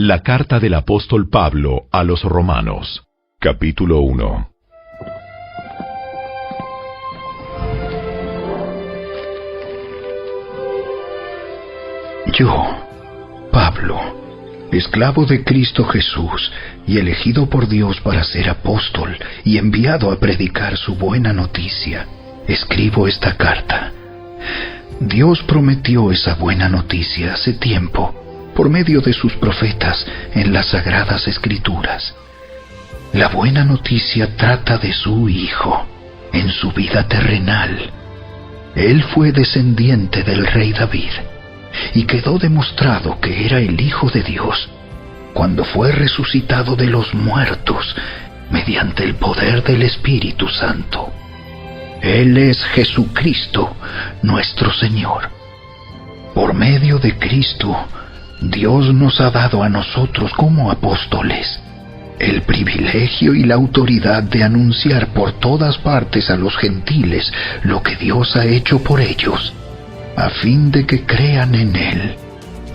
La carta del apóstol Pablo a los Romanos, capítulo 1. Yo, Pablo, esclavo de Cristo Jesús y elegido por Dios para ser apóstol y enviado a predicar su buena noticia, escribo esta carta. Dios prometió esa buena noticia hace tiempo por medio de sus profetas en las Sagradas Escrituras. La buena noticia trata de su Hijo en su vida terrenal. Él fue descendiente del rey David y quedó demostrado que era el Hijo de Dios cuando fue resucitado de los muertos mediante el poder del Espíritu Santo. Él es Jesucristo, nuestro Señor. Por medio de Cristo, Dios nos ha dado a nosotros como apóstoles el privilegio y la autoridad de anunciar por todas partes a los gentiles lo que Dios ha hecho por ellos, a fin de que crean en Él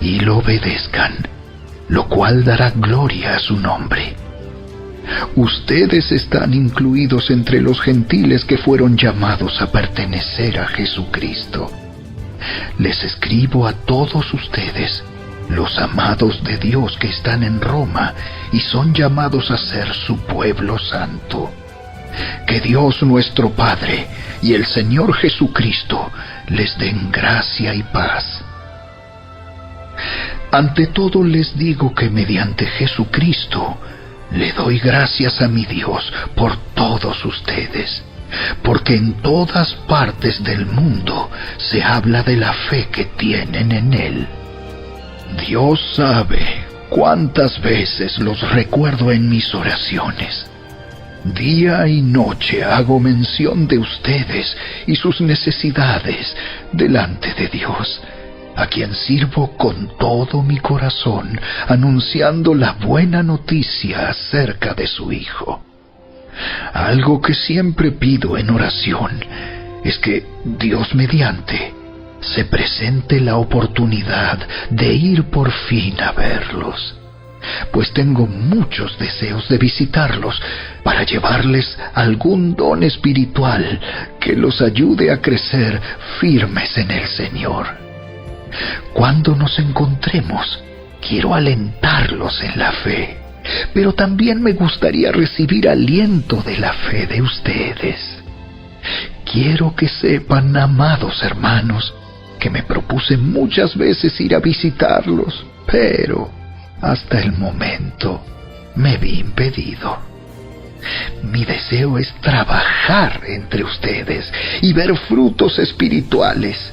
y lo obedezcan, lo cual dará gloria a su nombre. Ustedes están incluidos entre los gentiles que fueron llamados a pertenecer a Jesucristo. Les escribo a todos ustedes, los amados de Dios que están en Roma y son llamados a ser su pueblo santo. Que Dios nuestro Padre y el Señor Jesucristo les den gracia y paz. Ante todo les digo que mediante Jesucristo le doy gracias a mi Dios por todos ustedes, porque en todas partes del mundo se habla de la fe que tienen en Él. Dios sabe cuántas veces los recuerdo en mis oraciones. Día y noche hago mención de ustedes y sus necesidades delante de Dios, a quien sirvo con todo mi corazón, anunciando la buena noticia acerca de su Hijo. Algo que siempre pido en oración es que Dios mediante se presente la oportunidad de ir por fin a verlos, pues tengo muchos deseos de visitarlos para llevarles algún don espiritual que los ayude a crecer firmes en el Señor. Cuando nos encontremos, quiero alentarlos en la fe, pero también me gustaría recibir aliento de la fe de ustedes. Quiero que sepan, amados hermanos, que me propuse muchas veces ir a visitarlos, pero hasta el momento me vi impedido. Mi deseo es trabajar entre ustedes y ver frutos espirituales,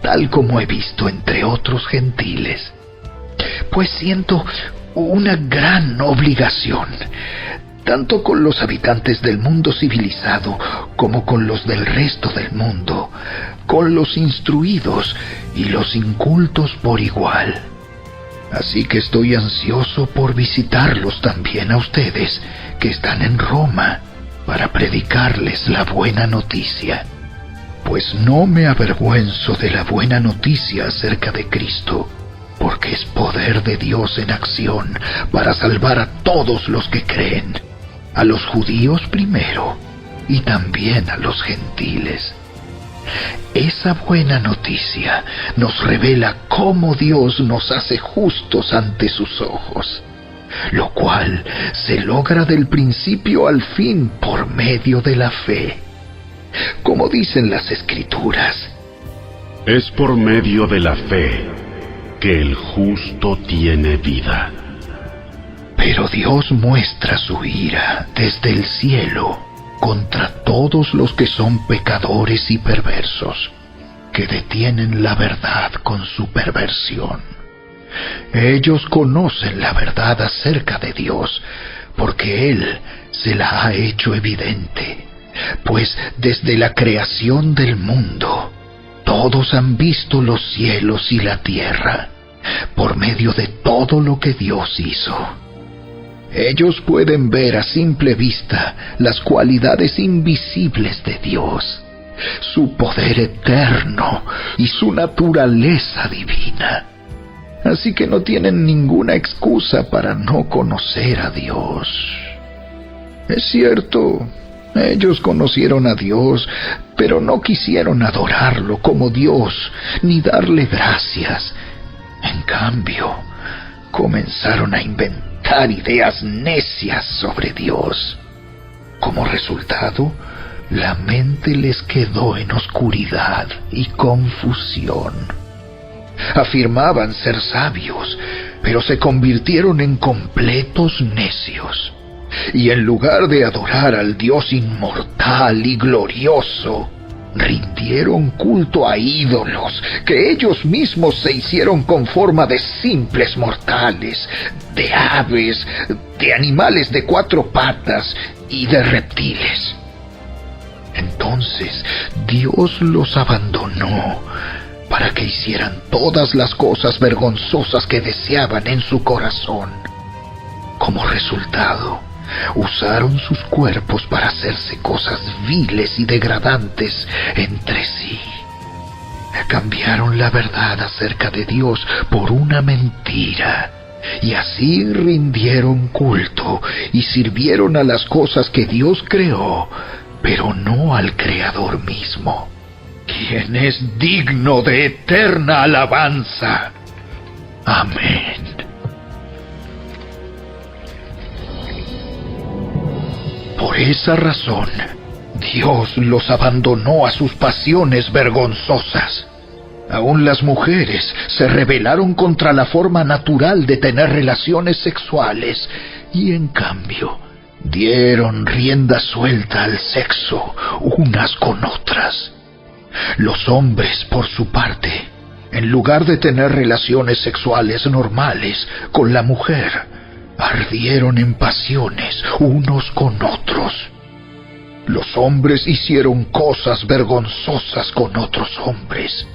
tal como he visto entre otros gentiles, pues siento una gran obligación, tanto con los habitantes del mundo civilizado como con los del resto del mundo, con los instruidos y los incultos por igual. Así que estoy ansioso por visitarlos también a ustedes que están en Roma para predicarles la buena noticia. Pues no me avergüenzo de la buena noticia acerca de Cristo, porque es poder de Dios en acción para salvar a todos los que creen, a los judíos primero y también a los gentiles. Esa buena noticia nos revela cómo Dios nos hace justos ante sus ojos, lo cual se logra del principio al fin por medio de la fe. Como dicen las Escrituras, es por medio de la fe que el justo tiene vida. Pero Dios muestra su ira desde el cielo contra todos los que son pecadores y perversos, que detienen la verdad con su perversión. Ellos conocen la verdad acerca de Dios, porque Él se la ha hecho evidente, pues desde la creación del mundo, todos han visto los cielos y la tierra, por medio de todo lo que Dios hizo. Ellos pueden ver a simple vista las cualidades invisibles de Dios, su poder eterno y su naturaleza divina. así que no tienen ninguna excusa para no conocer a Dios. Es cierto, ellos conocieron a Dios, pero no quisieron adorarlo como Dios, ni darle gracias. En cambio, comenzaron a inventar ideas necias sobre Dios. Como resultado, la mente les quedó en oscuridad y confusión. Afirmaban ser sabios, pero se convirtieron en completos necios. Y en lugar de adorar al Dios inmortal y glorioso, rindieron culto a ídolos que ellos mismos se hicieron con forma de simples mortales, de aves, de animales de 4 patas y de reptiles. Entonces Dios los abandonó para que hicieran todas las cosas vergonzosas que deseaban en su corazón. Como resultado, usaron sus cuerpos para hacerse cosas viles y degradantes entre sí. Cambiaron la verdad acerca de Dios por una mentira, y así rindieron culto y sirvieron a las cosas que Dios creó, pero no al Creador mismo, quien es digno de eterna alabanza. Amén. Por esa razón, Dios los abandonó a sus pasiones vergonzosas. Aún las mujeres se rebelaron contra la forma natural de tener relaciones sexuales y, en cambio, dieron rienda suelta al sexo unas con otras. Los hombres, por su parte, en lugar de tener relaciones sexuales normales con la mujer, ardieron en pasiones unos con otros. Los hombres hicieron cosas vergonzosas con otros hombres,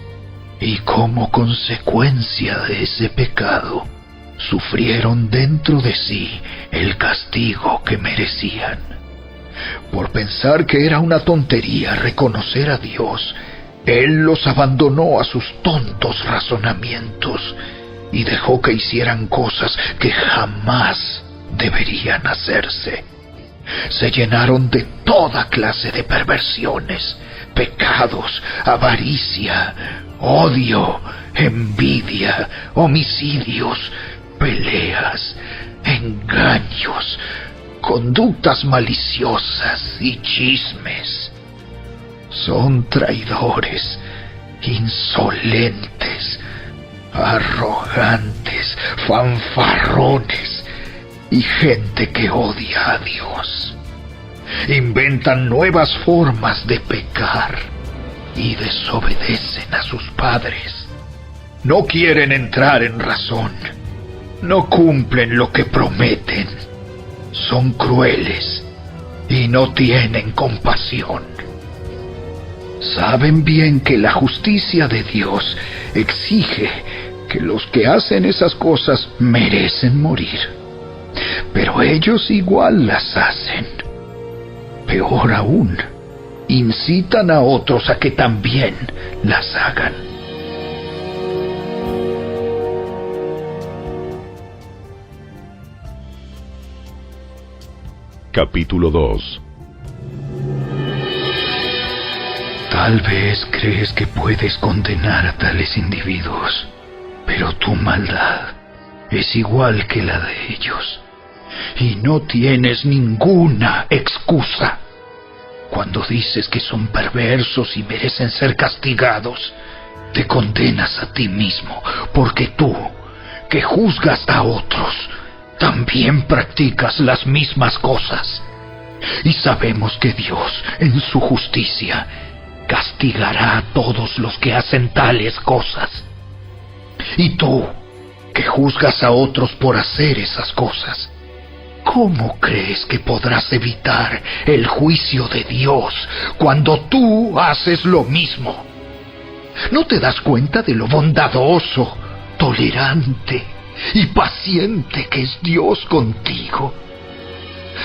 y como consecuencia de ese pecado, sufrieron dentro de sí el castigo que merecían. Por pensar que era una tontería reconocer a Dios, Él los abandonó a sus tontos razonamientos y dejó que hicieran cosas que jamás deberían hacerse. Se llenaron de toda clase de perversiones, pecados, avaricia, odio, envidia, homicidios, peleas, engaños, conductas maliciosas y chismes. Son traidores, insolentes, arrogantes, fanfarrones y gente que odia a Dios. Inventan nuevas formas de pecar y desobedecen a sus padres. No quieren entrar en razón. No cumplen lo que prometen. Son crueles y no tienen compasión. Saben bien que la justicia de Dios exige que los que hacen esas cosas merecen morir. Pero ellos igual las hacen. Peor aún, incitan a otros a que también las hagan. Capítulo 2. Tal vez crees que puedes condenar a tales individuos, pero tu maldad es igual que la de ellos, y no tienes ninguna excusa. Cuando dices que son perversos y merecen ser castigados, te condenas a ti mismo, porque tú, que juzgas a otros, también practicas las mismas cosas. Y sabemos que Dios, en su justicia, castigará a todos los que hacen tales cosas. Y tú, que juzgas a otros por hacer esas cosas, ¿cómo crees que podrás evitar el juicio de Dios cuando tú haces lo mismo? ¿No te das cuenta de lo bondadoso, tolerante y paciente que es Dios contigo?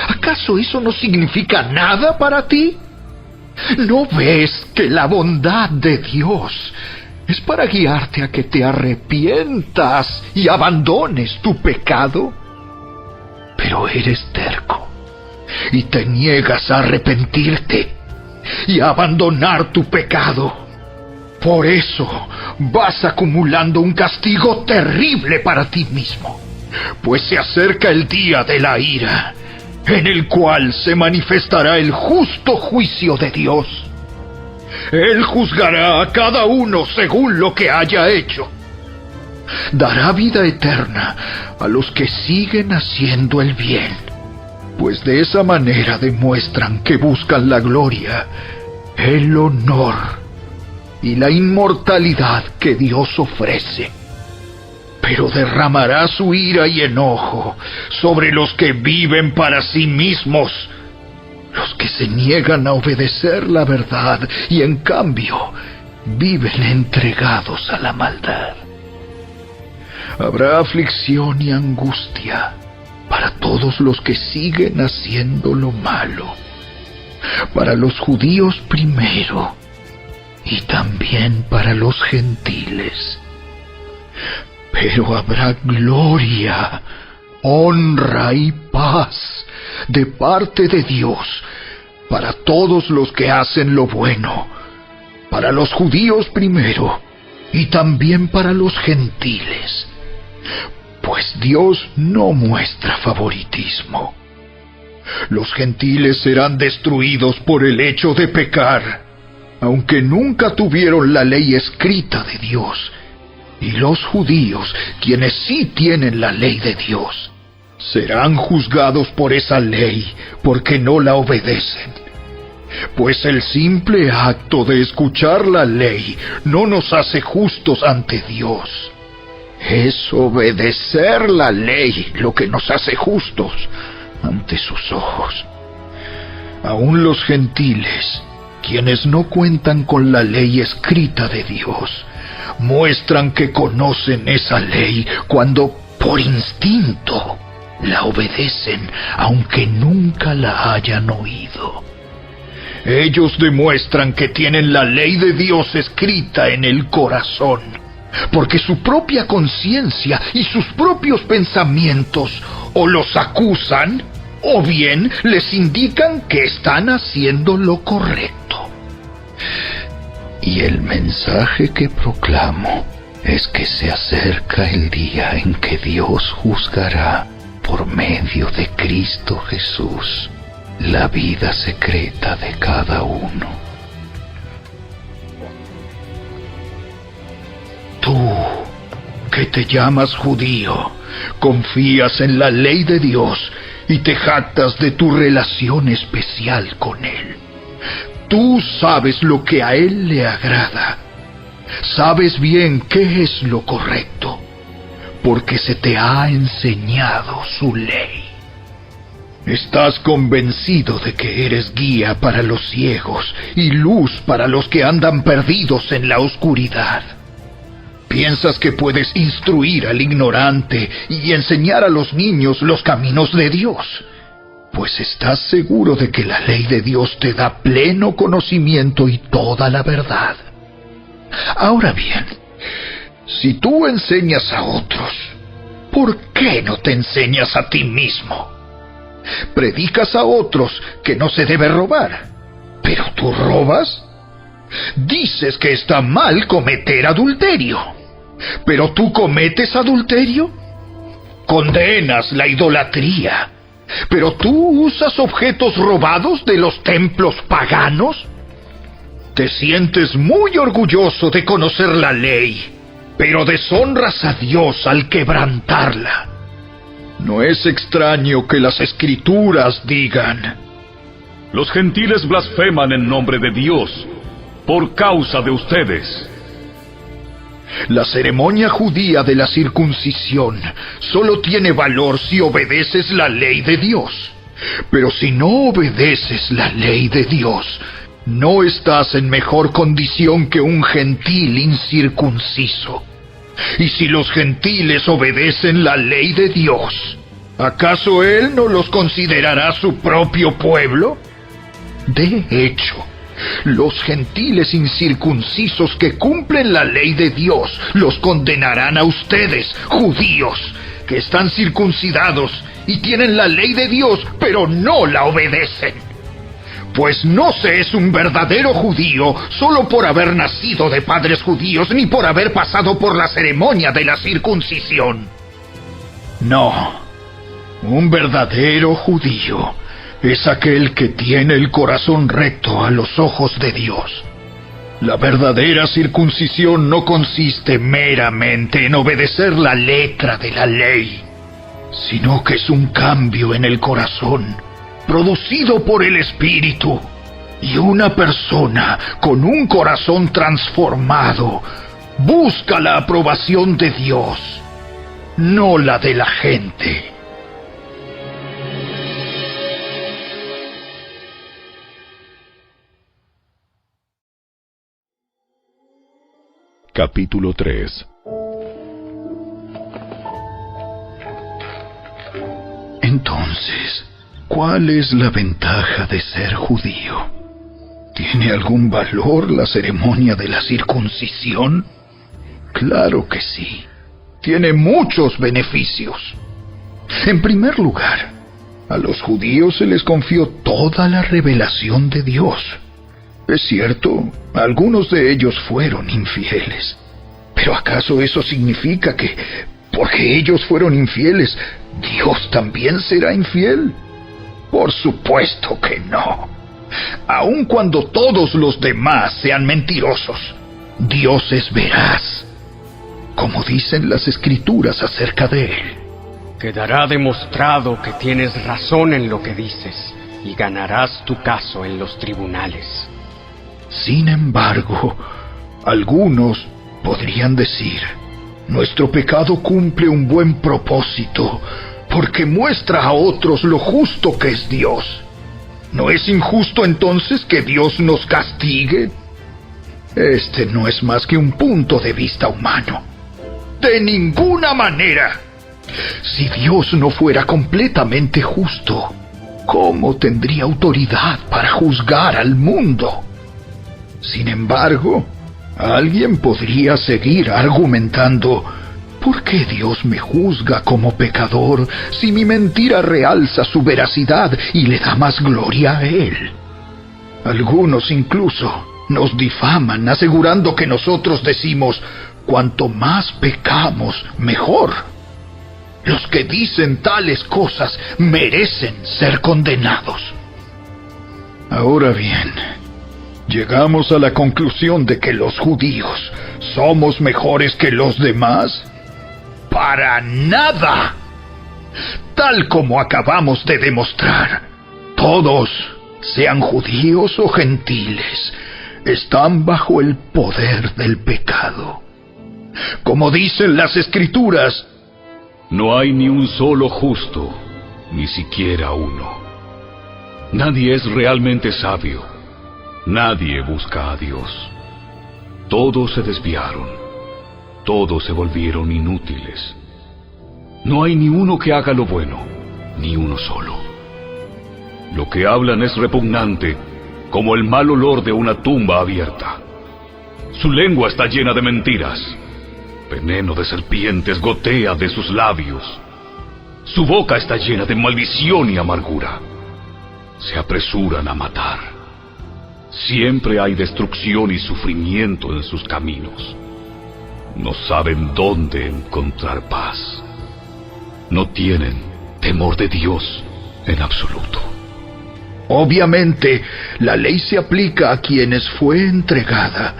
¿Acaso eso no significa nada para ti? ¿No ves que la bondad de Dios ¿Es para guiarte a que te arrepientas y abandones tu pecado? Pero eres terco y te niegas a arrepentirte y a abandonar tu pecado. Por eso vas acumulando un castigo terrible para ti mismo, pues se acerca el día de la ira, en el cual se manifestará el justo juicio de Dios. Él juzgará a cada uno según lo que haya hecho. Dará vida eterna a los que siguen haciendo el bien, pues de esa manera demuestran que buscan la gloria, el honor y la inmortalidad que Dios ofrece. Pero derramará su ira y enojo sobre los que viven para sí mismos, los que se niegan a obedecer la verdad y en cambio viven entregados a la maldad. Habrá aflicción y angustia para todos los que siguen haciendo lo malo, para los judíos primero y también para los gentiles. Pero habrá gloria, honra y paz de parte de Dios para todos los que hacen lo bueno, para los judíos primero y también para los gentiles, pues Dios no muestra favoritismo. Los gentiles serán destruidos por el hecho de pecar, aunque nunca tuvieron la ley escrita de Dios, y los judíos, quienes sí tienen la ley de Dios, serán juzgados por esa ley porque no la obedecen. Pues el simple acto de escuchar la ley no nos hace justos ante Dios. Es obedecer la ley lo que nos hace justos ante sus ojos. Aún los gentiles, quienes no cuentan con la ley escrita de Dios, muestran que conocen esa ley cuando por instinto la obedecen, aunque nunca la hayan oído. Ellos demuestran que tienen la ley de Dios escrita en el corazón, porque su propia conciencia y sus propios pensamientos o los acusan o bien les indican que están haciendo lo correcto. Y el mensaje que proclamo es que se acerca el día en que Dios juzgará por medio de Cristo Jesús la vida secreta de cada uno. Tú, que te llamas judío, confías en la ley de Dios y te jactas de tu relación especial con Él. Tú sabes lo que a Él le agrada. Sabes bien qué es lo correcto, porque se te ha enseñado su ley. Estás convencido de que eres guía para los ciegos y luz para los que andan perdidos en la oscuridad. Piensas que puedes instruir al ignorante y enseñar a los niños los caminos de Dios, pues estás seguro de que la ley de Dios te da pleno conocimiento y toda la verdad. Ahora bien, si tú enseñas a otros, ¿por qué no te enseñas a ti mismo? Predicas a otros que no se debe robar, ¿pero tú robas? Dices que está mal cometer adulterio, ¿pero tú cometes adulterio? Condenas la idolatría, ¿pero tú usas objetos robados de los templos paganos? Te sientes muy orgulloso de conocer la ley, pero deshonras a Dios al quebrantarla. No es extraño que las Escrituras digan: los gentiles blasfeman en nombre de Dios por causa de ustedes. La ceremonia judía de la circuncisión solo tiene valor si obedeces la ley de Dios. Pero si no obedeces la ley de Dios, no estás en mejor condición que un gentil incircunciso. Y si los gentiles obedecen la ley de Dios, ¿acaso Él no los considerará su propio pueblo? De hecho, Los gentiles incircuncisos que cumplen la ley de Dios los condenarán a ustedes, judíos, que están circuncidados y tienen la ley de Dios, pero no la obedecen. Pues no se es un verdadero judío solo por haber nacido de padres judíos, ni por haber pasado por la ceremonia de la circuncisión. No, un verdadero judío es aquel que tiene el corazón recto a los ojos de Dios. La verdadera circuncisión no consiste meramente en obedecer la letra de la ley, sino que es un cambio en el corazón, producido por el Espíritu, y una persona con un corazón transformado busca la aprobación de Dios, no la de la gente. Capítulo 3. Entonces, ¿cuál es la ventaja de ser judío? ¿Tiene algún valor la ceremonia de la circuncisión? Claro que sí. Tiene muchos beneficios. En primer lugar, a los judíos se les confió toda la revelación de Dios. Es cierto, algunos de ellos fueron infieles. ¿Pero acaso eso significa que, porque ellos fueron infieles, Dios también será infiel? Por supuesto que no. Aun cuando todos los demás sean mentirosos, Dios es veraz, como dicen las Escrituras acerca de Él. Quedará demostrado que tienes razón en lo que dices, y ganarás tu caso en los tribunales. Sin embargo, algunos podrían decir: nuestro pecado cumple un buen propósito, porque muestra a otros lo justo que es Dios. ¿No es injusto entonces que Dios nos castigue? Este no es más que un punto de vista humano. ¡De ninguna manera! Si Dios no fuera completamente justo, ¿cómo tendría autoridad para juzgar al mundo? Sin embargo, alguien podría seguir argumentando: ¿por qué Dios me juzga como pecador si mi mentira realza su veracidad y le da más gloria a Él? Algunos incluso nos difaman asegurando que nosotros decimos: cuanto más pecamos, mejor. Los que dicen tales cosas merecen ser condenados. Ahora bien, ¿llegamos a la conclusión de que los judíos somos mejores que los demás? ¡Para nada! Tal como acabamos de demostrar, todos, sean judíos o gentiles, están bajo el poder del pecado. Como dicen las Escrituras, no hay ni un solo justo, ni siquiera uno. Nadie es realmente sabio. Nadie busca a Dios. Todos se desviaron. Todos se volvieron inútiles. No hay ni uno que haga lo bueno, ni uno solo. Lo que hablan es repugnante, como el mal olor de una tumba abierta. Su lengua está llena de mentiras. Veneno de serpientes gotea de sus labios. Su boca está llena de maldición y amargura. Se apresuran a matar. Siempre hay destrucción y sufrimiento en sus caminos. No saben dónde encontrar paz. No tienen temor de Dios en absoluto. Obviamente, la ley se aplica a quienes fue entregada,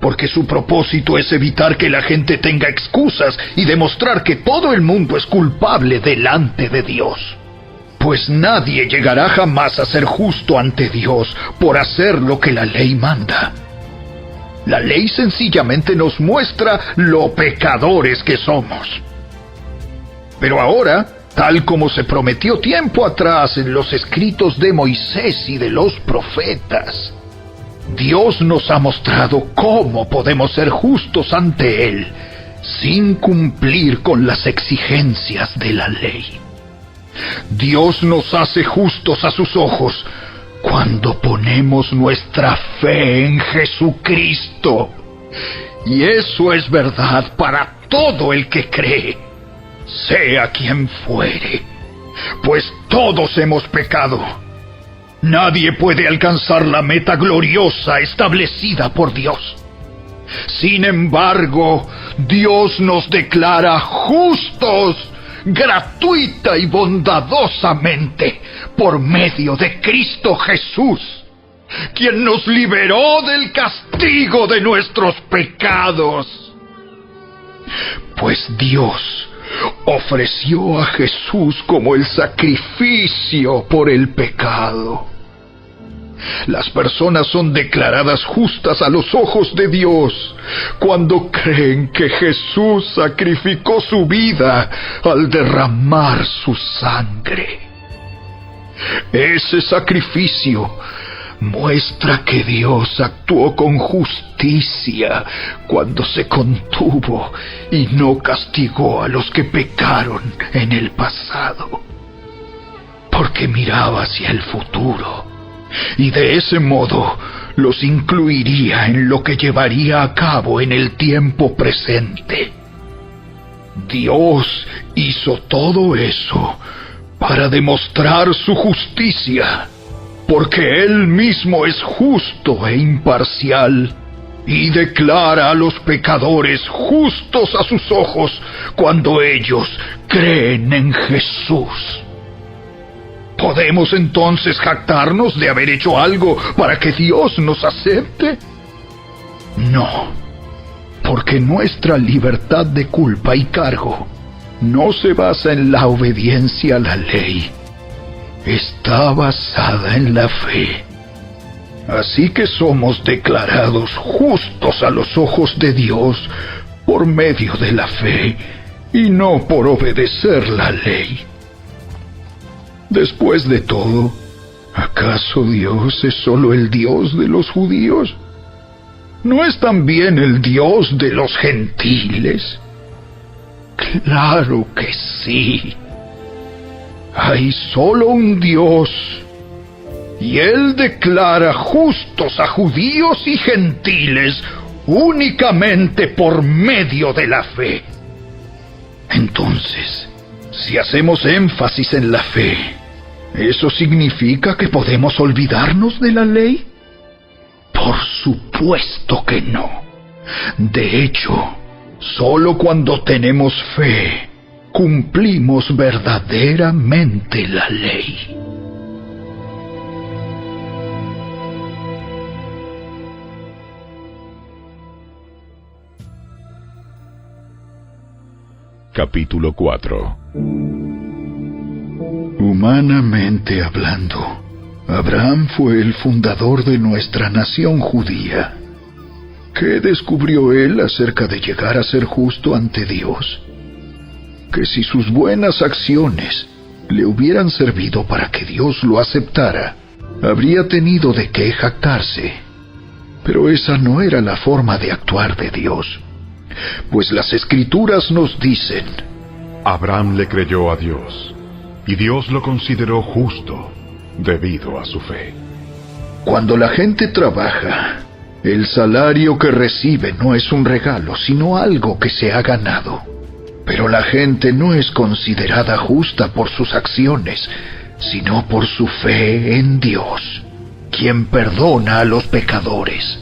porque su propósito es evitar que la gente tenga excusas y demostrar que todo el mundo es culpable delante de Dios. Pues nadie llegará jamás a ser justo ante Dios por hacer lo que la ley manda. La ley sencillamente nos muestra lo pecadores que somos. Pero ahora, tal como se prometió tiempo atrás en los escritos de Moisés y de los profetas, Dios nos ha mostrado cómo podemos ser justos ante Él sin cumplir con las exigencias de la ley. Dios nos hace justos a sus ojos cuando ponemos nuestra fe en Jesucristo. Y eso es verdad para todo el que cree, sea quien fuere, pues todos hemos pecado. Nadie puede alcanzar la meta gloriosa establecida por Dios. Sin embargo, Dios nos declara justos, gratuita y bondadosamente, por medio de Cristo Jesús, quien nos liberó del castigo de nuestros pecados. Pues Dios ofreció a Jesús como el sacrificio por el pecado. Las personas son declaradas justas a los ojos de Dios cuando creen que Jesús sacrificó su vida al derramar su sangre. Ese sacrificio muestra que Dios actuó con justicia cuando se contuvo y no castigó a los que pecaron en el pasado, porque miraba hacia el futuro y de ese modo los incluiría en lo que llevaría a cabo en el tiempo presente. Dios hizo todo eso para demostrar su justicia, porque Él mismo es justo e imparcial, y declara a los pecadores justos a sus ojos cuando ellos creen en Jesús. ¿Podemos entonces jactarnos de haber hecho algo para que Dios nos acepte? No, porque nuestra libertad de culpa y cargo no se basa en la obediencia a la ley. Está basada en la fe. Así que somos declarados justos a los ojos de Dios por medio de la fe y no por obedecer la ley. Después de todo, ¿acaso Dios es solo el Dios de los judíos? ¿No es también el Dios de los gentiles? Claro que sí. Hay solo un Dios, y Él declara justos a judíos y gentiles únicamente por medio de la fe. Entonces, si hacemos énfasis en la fe, ¿eso significa que podemos olvidarnos de la ley? Por supuesto que no. De hecho, solo cuando tenemos fe, cumplimos verdaderamente la ley. Capítulo 4. Humanamente hablando, Abraham fue el fundador de nuestra nación judía. ¿Qué descubrió él acerca de llegar a ser justo ante Dios? Que si sus buenas acciones le hubieran servido para que Dios lo aceptara, habría tenido de qué jactarse. Pero esa no era la forma de actuar de Dios, pues las Escrituras nos dicen: Abraham le creyó a Dios, y Dios lo consideró justo debido a su fe. Cuando la gente trabaja, el salario que recibe no es un regalo, sino algo que se ha ganado. Pero la gente no es considerada justa por sus acciones, sino por su fe en Dios, quien perdona a los pecadores.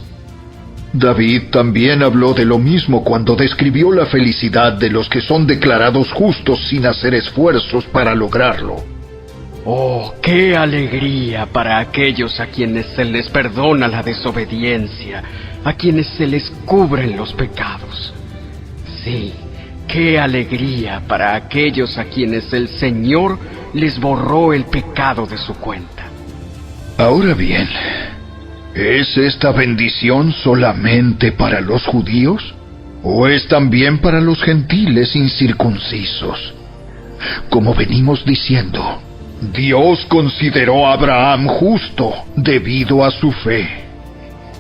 David también habló de lo mismo cuando describió la felicidad de los que son declarados justos sin hacer esfuerzos para lograrlo. ¡Oh, qué alegría para aquellos a quienes se les perdona la desobediencia, a quienes se les cubren los pecados! Sí, qué alegría para aquellos a quienes el Señor les borró el pecado de su cuenta. Ahora bien, ¿es esta bendición solamente para los judíos? ¿O es también para los gentiles incircuncisos? Como venimos diciendo, Dios consideró a Abraham justo debido a su fe.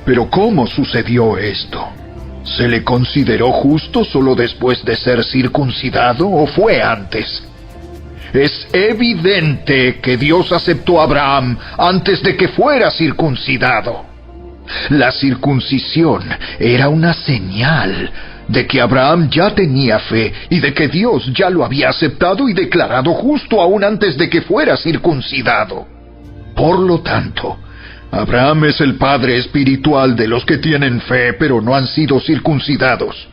Pero ¿cómo sucedió esto? ¿Se le consideró justo solo después de ser circuncidado o fue antes? Es evidente que Dios aceptó a Abraham antes de que fuera circuncidado. La circuncisión era una señal de que Abraham ya tenía fe y de que Dios ya lo había aceptado y declarado justo aún antes de que fuera circuncidado. Por lo tanto, Abraham es el padre espiritual de los que tienen fe pero no han sido circuncidados.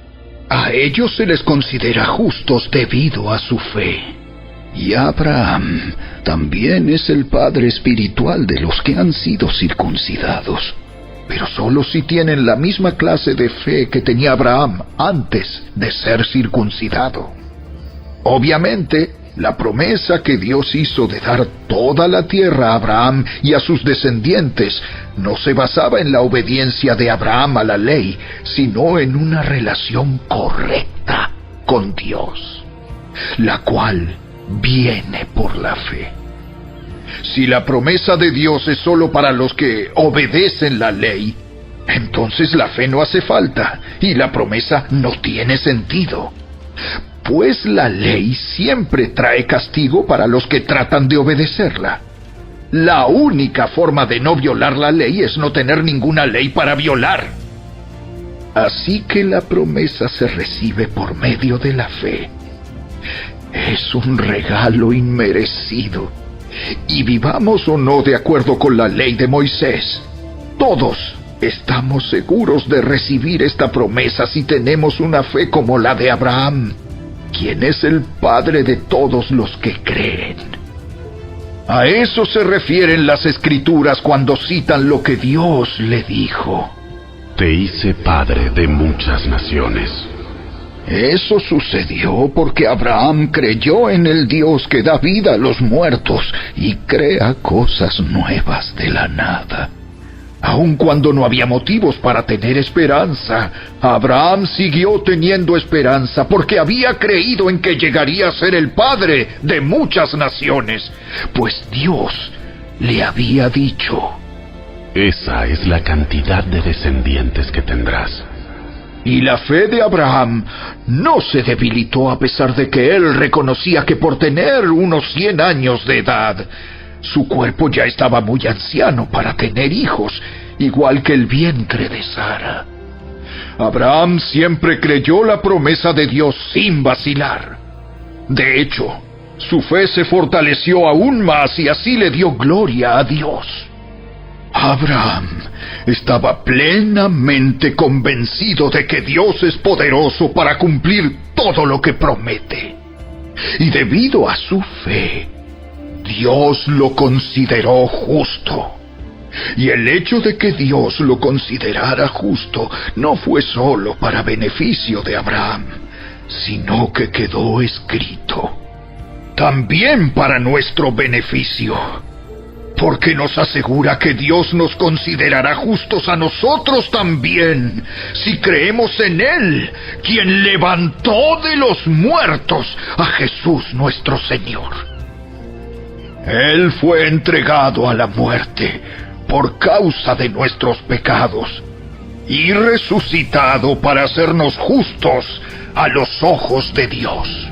A ellos se les considera justos debido a su fe. Y Abraham también es el padre espiritual de los que han sido circuncidados, pero solo si tienen la misma clase de fe que tenía Abraham antes de ser circuncidado. Obviamente, la promesa que Dios hizo de dar toda la tierra a Abraham y a sus descendientes no se basaba en la obediencia de Abraham a la ley, sino en una relación correcta con Dios, la cual viene por la fe. Si la promesa de Dios es solo para los que obedecen la ley, entonces la fe no hace falta y la promesa no tiene sentido. Pues la ley siempre trae castigo para los que tratan de obedecerla. La única forma de no violar la ley es no tener ninguna ley para violar. Así que la promesa se recibe por medio de la fe. Es un regalo inmerecido. Y vivamos o no de acuerdo con la ley de Moisés, todos estamos seguros de recibir esta promesa si tenemos una fe como la de Abraham, quien es el padre de todos los que creen. A eso se refieren las Escrituras cuando citan lo que Dios le dijo: Te hice padre de muchas naciones. Eso sucedió porque Abraham creyó en el Dios que da vida a los muertos y crea cosas nuevas de la nada. Aun cuando no había motivos para tener esperanza, Abraham siguió teniendo esperanza porque había creído en que llegaría a ser el padre de muchas naciones, pues Dios le había dicho: Esa es la cantidad de descendientes que tendrás. Y la fe de Abraham no se debilitó a pesar de que él reconocía que por tener unos 100 años de edad, su cuerpo ya estaba muy anciano para tener hijos, igual que el vientre de Sara. Abraham siempre creyó la promesa de Dios sin vacilar. De hecho, su fe se fortaleció aún más y así le dio gloria a Dios. Abraham estaba plenamente convencido de que Dios es poderoso para cumplir todo lo que promete. Y debido a su fe, Dios lo consideró justo. Y el hecho de que Dios lo considerara justo no fue solo para beneficio de Abraham, sino que quedó escrito también para nuestro beneficio, porque nos asegura que Dios nos considerará justos a nosotros también, si creemos en Él, quien levantó de los muertos a Jesús nuestro Señor. Él fue entregado a la muerte por causa de nuestros pecados y resucitado para hacernos justos a los ojos de Dios.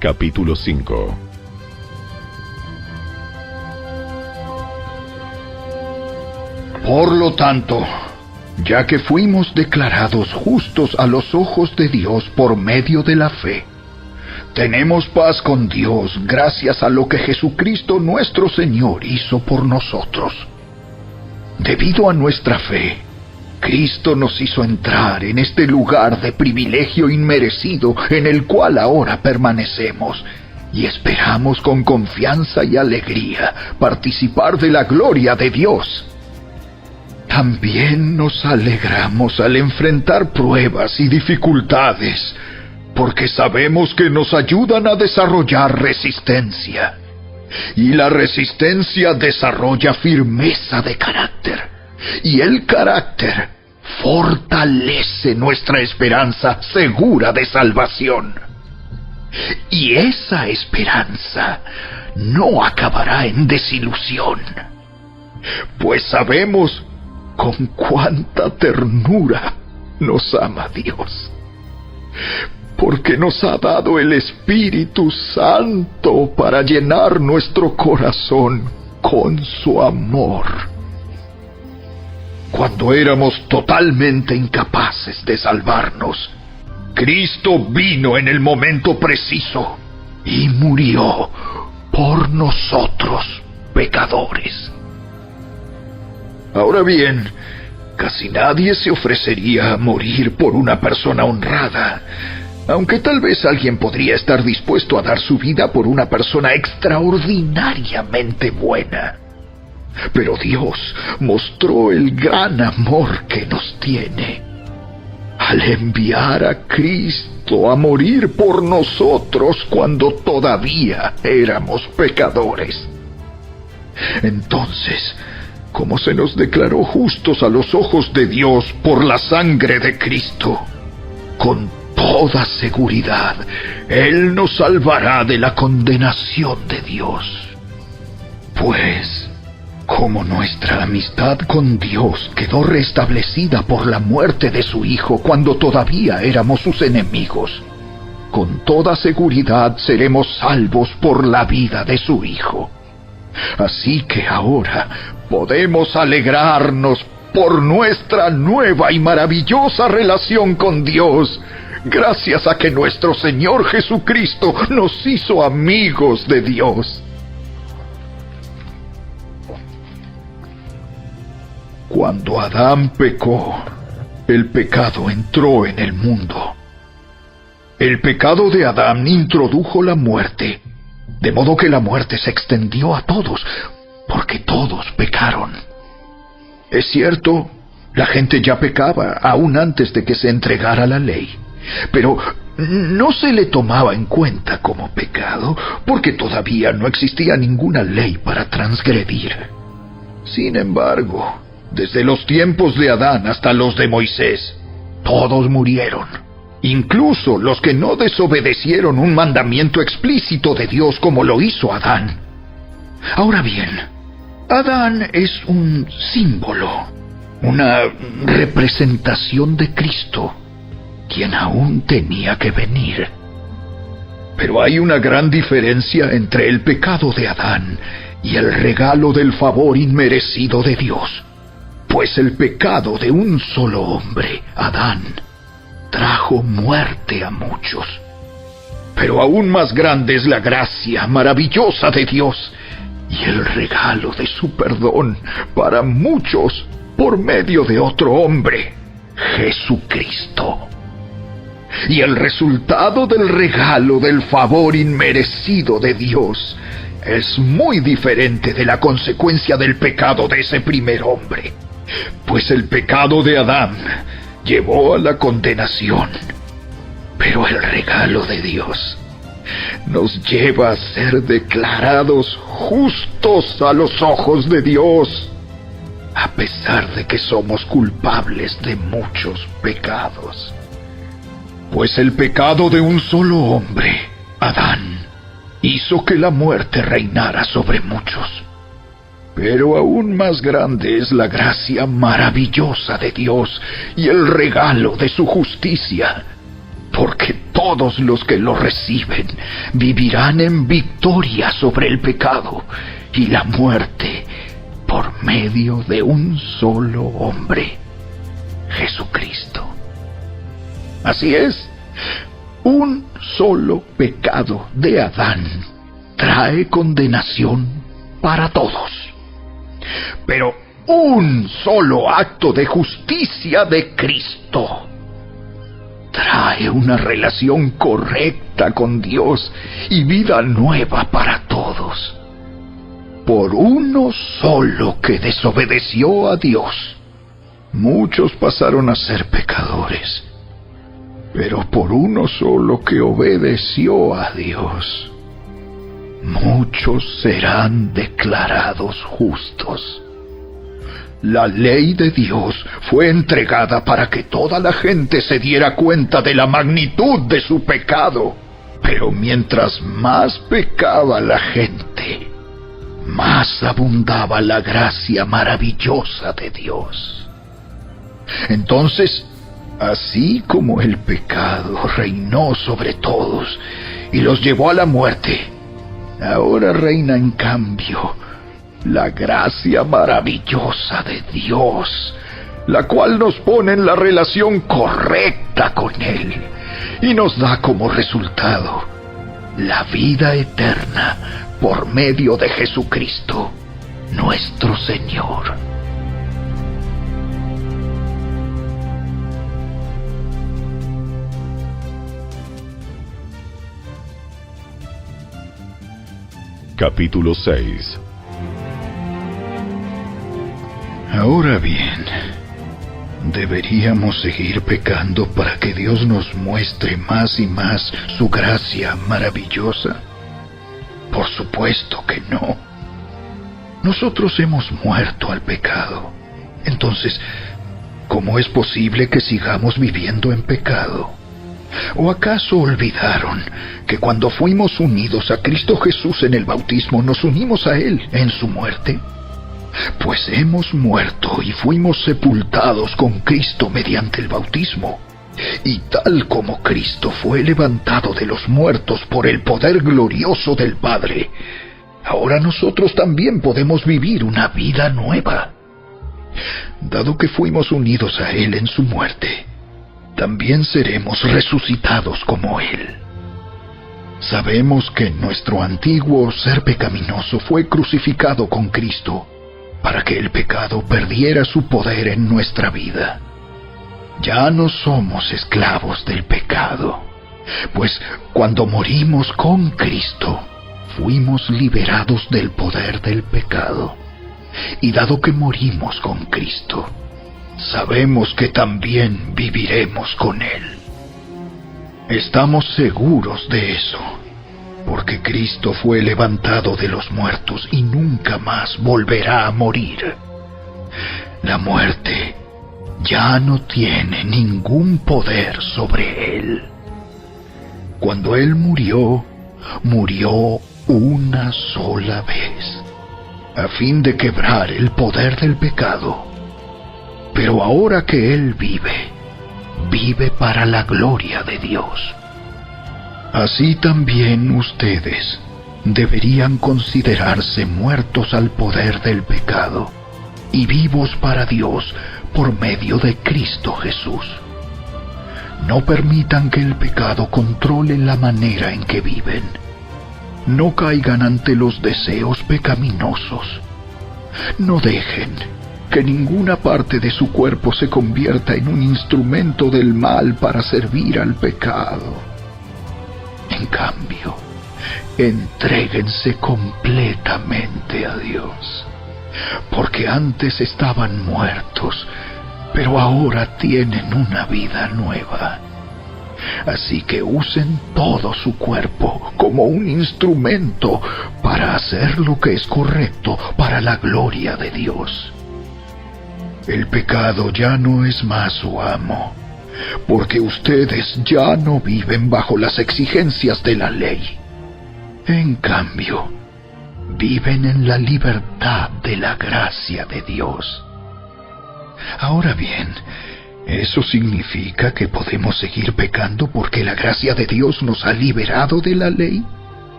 Capítulo 5. Por lo tanto, ya que fuimos declarados justos a los ojos de Dios por medio de la fe, tenemos paz con Dios gracias a lo que Jesucristo nuestro Señor hizo por nosotros. Debido a nuestra fe, Cristo nos hizo entrar en este lugar de privilegio inmerecido en el cual ahora permanecemos y esperamos con confianza y alegría participar de la gloria de Dios. También nos alegramos al enfrentar pruebas y dificultades, porque sabemos que nos ayudan a desarrollar resistencia. Y la resistencia desarrolla firmeza de carácter. Y el carácter fortalece nuestra esperanza segura de salvación. Y esa esperanza no acabará en desilusión, pues sabemos con cuánta ternura nos ama Dios, porque nos ha dado el Espíritu Santo para llenar nuestro corazón con su amor. Cuando éramos totalmente incapaces de salvarnos, Cristo vino en el momento preciso y murió por nosotros, pecadores. Ahora bien, casi nadie se ofrecería a morir por una persona honrada, aunque tal vez alguien podría estar dispuesto a dar su vida por una persona extraordinariamente buena. Pero Dios mostró el gran amor que nos tiene al enviar a Cristo a morir por nosotros cuando todavía éramos pecadores. Entonces, como se nos declaró justos a los ojos de Dios por la sangre de Cristo, con toda seguridad, Él nos salvará de la condenación de Dios. Pues, como nuestra amistad con Dios quedó restablecida por la muerte de su Hijo cuando todavía éramos sus enemigos, con toda seguridad seremos salvos por la vida de su Hijo. Así que ahora podemos alegrarnos por nuestra nueva y maravillosa relación con Dios, gracias a que nuestro Señor Jesucristo nos hizo amigos de Dios. Cuando Adán pecó, el pecado entró en el mundo. El pecado de Adán introdujo la muerte, de modo que la muerte se extendió a todos, porque todos pecaron. Es cierto, la gente ya pecaba aún antes de que se entregara la ley, pero no se le tomaba en cuenta como pecado, porque todavía no existía ninguna ley para transgredir. Sin embargo, desde los tiempos de Adán hasta los de Moisés, todos murieron, incluso los que no desobedecieron un mandamiento explícito de Dios como lo hizo Adán. Ahora bien, Adán es un símbolo, una representación de Cristo, quien aún tenía que venir. Pero hay una gran diferencia entre el pecado de Adán y el regalo del favor inmerecido de Dios. Pues el pecado de un solo hombre, Adán, trajo muerte a muchos. Pero aún más grande es la gracia maravillosa de Dios y el regalo de su perdón para muchos por medio de otro hombre, Jesucristo. Y el resultado del regalo del favor inmerecido de Dios es muy diferente de la consecuencia del pecado de ese primer hombre. Pues el pecado de Adán llevó a la condenación, pero el regalo de Dios nos lleva a ser declarados justos a los ojos de Dios, a pesar de que somos culpables de muchos pecados. Pues el pecado de un solo hombre, Adán, hizo que la muerte reinara sobre muchos. Pero aún más grande es la gracia maravillosa de Dios y el regalo de su justicia, porque todos los que lo reciben vivirán en victoria sobre el pecado y la muerte por medio de un solo hombre, Jesucristo. Así es, un solo pecado de Adán trae condenación para todos. Pero un solo acto de justicia de Cristo trae una relación correcta con Dios y vida nueva para todos. Por uno solo que desobedeció a Dios, muchos pasaron a ser pecadores. Pero por uno solo que obedeció a Dios, muchos serán declarados justos. La ley de Dios fue entregada para que toda la gente se diera cuenta de la magnitud de su pecado Pero mientras más pecaba la gente, más abundaba la gracia maravillosa de Dios. Entonces, así como el pecado reinó sobre todos y los llevó a la muerte, ahora reina en cambio la gracia maravillosa de Dios, la cual nos pone en la relación correcta con Él y nos da como resultado la vida eterna por medio de Jesucristo, nuestro Señor. Capítulo 6. Ahora bien, ¿deberíamos seguir pecando para que Dios nos muestre más y más su gracia maravillosa? Por supuesto que no. Nosotros hemos muerto al pecado. Entonces, ¿cómo es posible que sigamos viviendo en pecado? ¿O acaso olvidaron que cuando fuimos unidos a Cristo Jesús en el bautismo, nos unimos a Él en su muerte? Pues hemos muerto y fuimos sepultados con Cristo mediante el bautismo. Y tal como Cristo fue levantado de los muertos por el poder glorioso del Padre, ahora nosotros también podemos vivir una vida nueva. Dado que fuimos unidos a Él en su muerte, también seremos resucitados como Él. Sabemos que nuestro antiguo ser pecaminoso fue crucificado con Cristo para que el pecado perdiera su poder en nuestra vida. Ya no somos esclavos del pecado, pues cuando morimos con Cristo, fuimos liberados del poder del pecado. Y dado que morimos con Cristo, sabemos que también viviremos con Él. Estamos seguros de eso, porque Cristo fue levantado de los muertos y nunca más volverá a morir. La muerte ya no tiene ningún poder sobre Él. Cuando Él murió, murió una sola vez, a fin de quebrar el poder del pecado. Pero ahora que Él vive, vive para la gloria de Dios. Así también ustedes deberían considerarse muertos al poder del pecado y vivos para Dios por medio de Cristo Jesús. No permitan que el pecado controle la manera en que viven. No caigan ante los deseos pecaminosos. No dejen que ninguna parte de su cuerpo se convierta en un instrumento del mal para servir al pecado. En cambio, entréguense completamente a Dios, porque antes estaban muertos, pero ahora tienen una vida nueva. Así que usen todo su cuerpo como un instrumento para hacer lo que es correcto para la gloria de Dios. El pecado ya no es más su amo, porque ustedes ya no viven bajo las exigencias de la ley. En cambio, viven en la libertad de la gracia de Dios. Ahora bien, ¿eso significa que podemos seguir pecando porque la gracia de Dios nos ha liberado de la ley?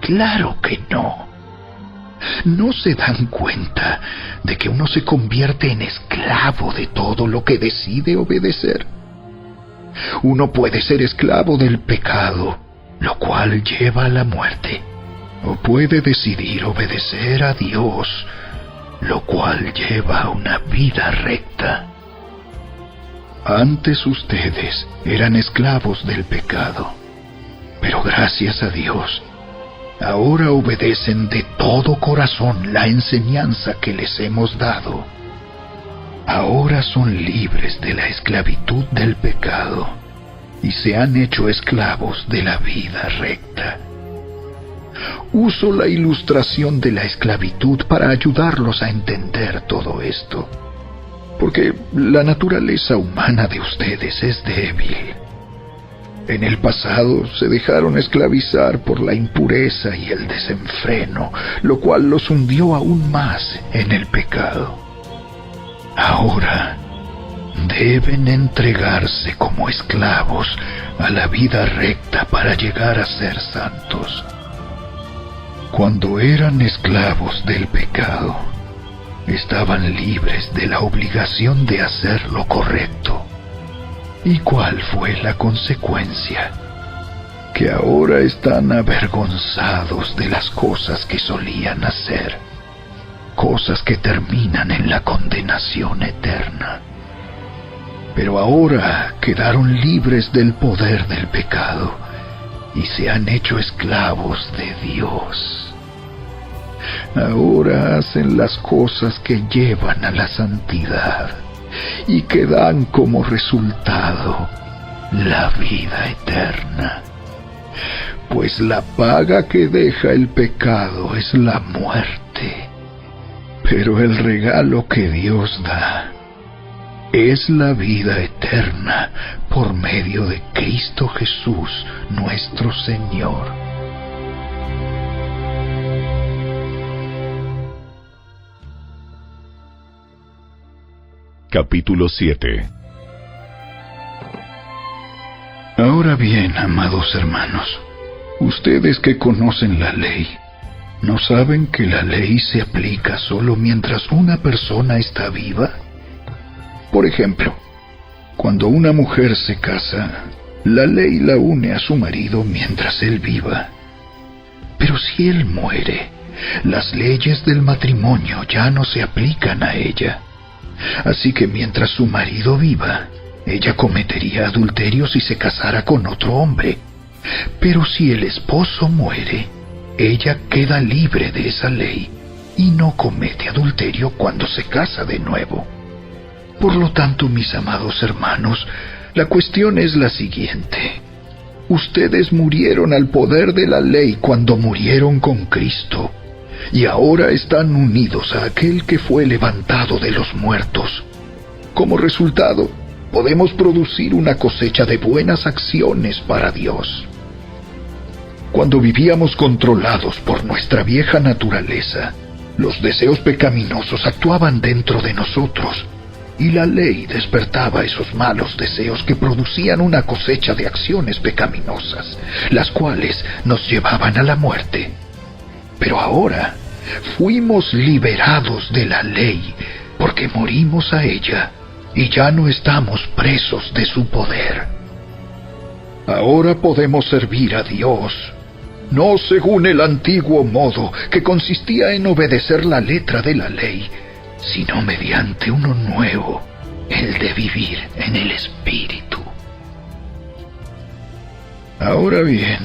Claro que no. ¿No se dan cuenta de que uno se convierte en esclavo de todo lo que decide obedecer? Uno puede ser esclavo del pecado, lo cual lleva a la muerte, o puede decidir obedecer a Dios, lo cual lleva a una vida recta. Antes ustedes eran esclavos del pecado, pero gracias a Dios, ahora obedecen de todo corazón la enseñanza que les hemos dado. Ahora son libres de la esclavitud del pecado y se han hecho esclavos de la vida recta. Uso la ilustración de la esclavitud para ayudarlos a entender todo esto, porque la naturaleza humana de ustedes es débil. En el pasado se dejaron esclavizar por la impureza y el desenfreno, lo cual los hundió aún más en el pecado. Ahora deben entregarse como esclavos a la vida recta para llegar a ser santos. Cuando eran esclavos del pecado, estaban libres de la obligación de hacer lo correcto. ¿Y cuál fue la consecuencia? Que ahora están avergonzados de las cosas que solían hacer, cosas que terminan en la condenación eterna. Pero ahora quedaron libres del poder del pecado y se han hecho esclavos de Dios. Ahora hacen las cosas que llevan a la santidad y que dan como resultado la vida eterna. Pues la paga que deja el pecado es la muerte, pero el regalo que Dios da es la vida eterna por medio de Cristo Jesús, nuestro Señor. Capítulo 7. Ahora bien, amados hermanos, ustedes que conocen la ley, ¿no saben que la ley se aplica solo mientras una persona está viva? Por ejemplo, cuando una mujer se casa, la ley la une a su marido mientras él viva. Pero si él muere, las leyes del matrimonio ya no se aplican a ella. Así que mientras su marido viva, ella cometería adulterio si se casara con otro hombre. Pero si el esposo muere, ella queda libre de esa ley y no comete adulterio cuando se casa de nuevo. Por lo tanto, mis amados hermanos, la cuestión es la siguiente. Ustedes murieron al poder de la ley cuando murieron con Cristo, y ahora están unidos a aquel que fue levantado de los muertos. Como resultado, podemos producir una cosecha de buenas acciones para Dios. Cuando vivíamos controlados por nuestra vieja naturaleza, los deseos pecaminosos actuaban dentro de nosotros, y la ley despertaba esos malos deseos que producían una cosecha de acciones pecaminosas, las cuales nos llevaban a la muerte. Pero ahora fuimos liberados de la ley porque morimos a ella y ya no estamos presos de su poder. Ahora podemos servir a Dios, no según el antiguo modo que consistía en obedecer la letra de la ley, sino mediante uno nuevo, el de vivir en el Espíritu. Ahora bien,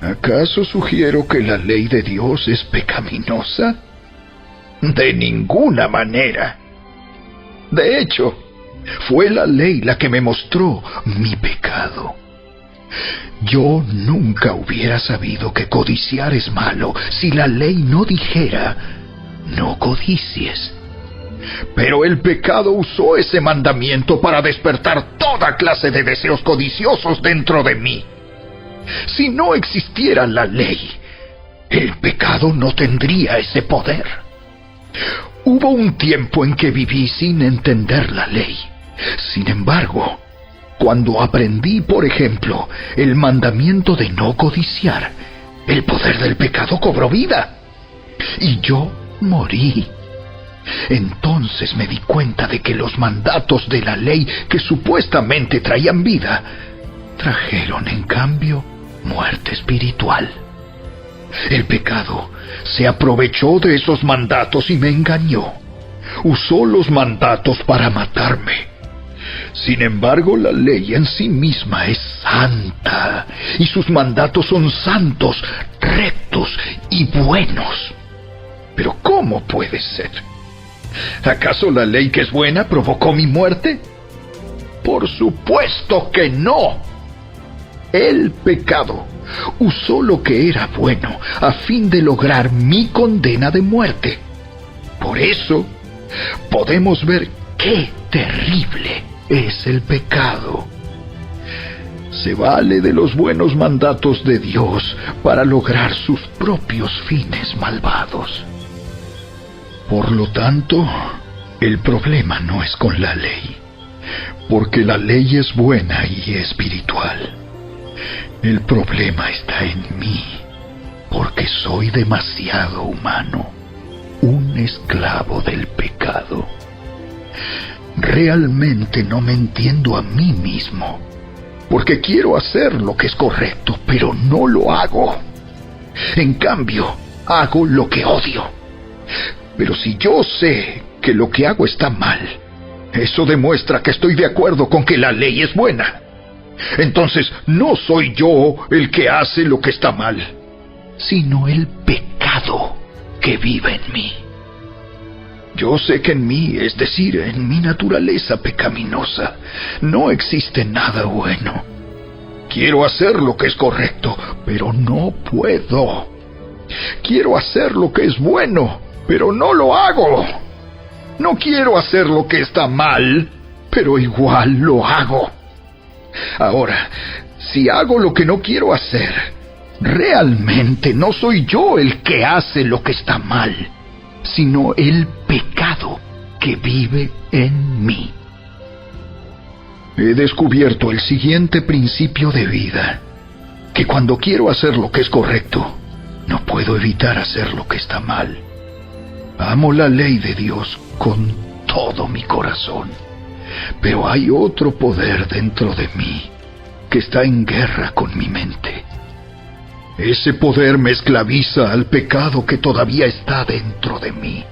¿acaso sugiero que la ley de Dios es pecaminosa? De ninguna manera. De hecho, fue la ley la que me mostró mi pecado. Yo nunca hubiera sabido que codiciar es malo si la ley no dijera: no codicies. Pero el pecado usó ese mandamiento para despertar toda clase de deseos codiciosos dentro de mí. Si no existiera la ley, el pecado no tendría ese poder. Hubo un tiempo en que viví sin entender la ley. Sin embargo, cuando aprendí, por ejemplo, el mandamiento de no codiciar, el poder del pecado cobró vida, y yo morí. Entonces me di cuenta de que los mandatos de la ley que supuestamente traían vida, trajeron en cambio muerte espiritual. El pecado se aprovechó de esos mandatos y me engañó. Usó los mandatos para matarme. Sin embargo, la ley en sí misma es santa, y sus mandatos son santos, rectos y buenos. Pero ¿cómo puede ser? ¿Acaso la ley que es buena provocó mi muerte? Por supuesto que no. El pecado usó lo que era bueno a fin de lograr mi condena de muerte. Por eso, podemos ver qué terrible es el pecado. se vale de los buenos mandatos de Dios para lograr sus propios fines malvados. Por lo tanto, el problema no es con la ley, porque la ley es buena y espiritual. El problema está en mí, porque soy demasiado humano, un esclavo del pecado. Realmente no me entiendo a mí mismo, porque quiero hacer lo que es correcto, pero no lo hago. En cambio, hago lo que odio. Pero si yo sé que lo que hago está mal, eso demuestra que estoy de acuerdo con que la ley es buena. Entonces, no soy yo el que hace lo que está mal, sino el pecado que vive en mí. Yo sé que en mí, es decir, en mi naturaleza pecaminosa, no existe nada bueno. Quiero hacer lo que es correcto, pero no puedo. Quiero hacer lo que es bueno, pero no lo hago. No quiero hacer lo que está mal, pero igual lo hago. Ahora, si hago lo que no quiero hacer, realmente no soy yo el que hace lo que está mal, sino el pecado que vive en mí. He descubierto el siguiente principio de vida, que cuando quiero hacer lo que es correcto, no puedo evitar hacer lo que está mal. Amo la ley de Dios con todo mi corazón, pero hay otro poder dentro de mí que está en guerra con mi mente. Ese poder me esclaviza al pecado que todavía está dentro de mí.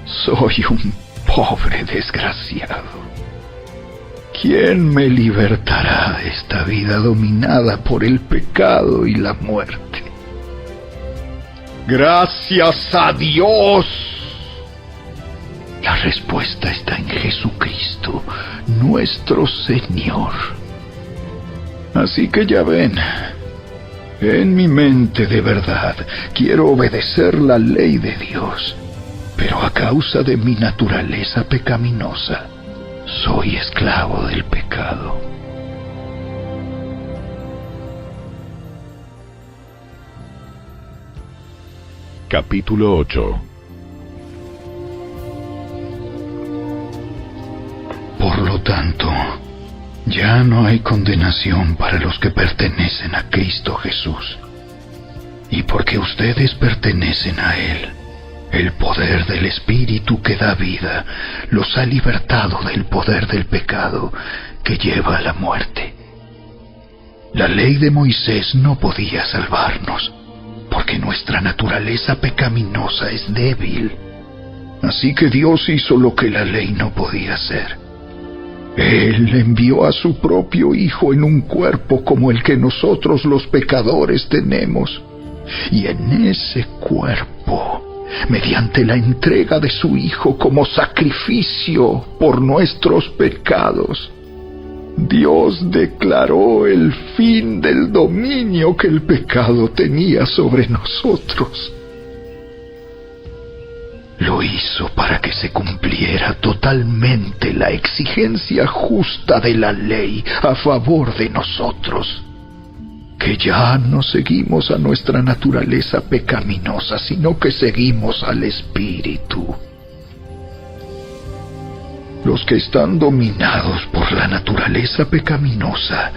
Soy un pobre desgraciado. ¿Quién me libertará de esta vida dominada por el pecado y la muerte? ¡Gracias a Dios! La respuesta está en Jesucristo, nuestro Señor. Así que ya ven, en mi mente de verdad quiero obedecer la ley de Dios, pero a causa de mi naturaleza pecaminosa, soy esclavo del pecado. Capítulo 8. Por lo tanto, ya no hay condenación para los que pertenecen a Cristo Jesús. Y porque ustedes pertenecen a Él, el poder del Espíritu que da vida los ha libertado del poder del pecado que lleva a la muerte. La ley de Moisés no podía salvarnos, porque nuestra naturaleza pecaminosa es débil. Así que Dios hizo lo que la ley no podía hacer. Él envió a su propio Hijo en un cuerpo como el que nosotros los pecadores tenemos. Y en ese cuerpo, mediante la entrega de su Hijo como sacrificio por nuestros pecados, Dios declaró el fin del dominio que el pecado tenía sobre nosotros. Lo hizo para que se cumpliera totalmente la exigencia justa de la ley a favor de nosotros, que ya no seguimos a nuestra naturaleza pecaminosa, sino que seguimos al Espíritu. Los que están dominados por la naturaleza pecaminosa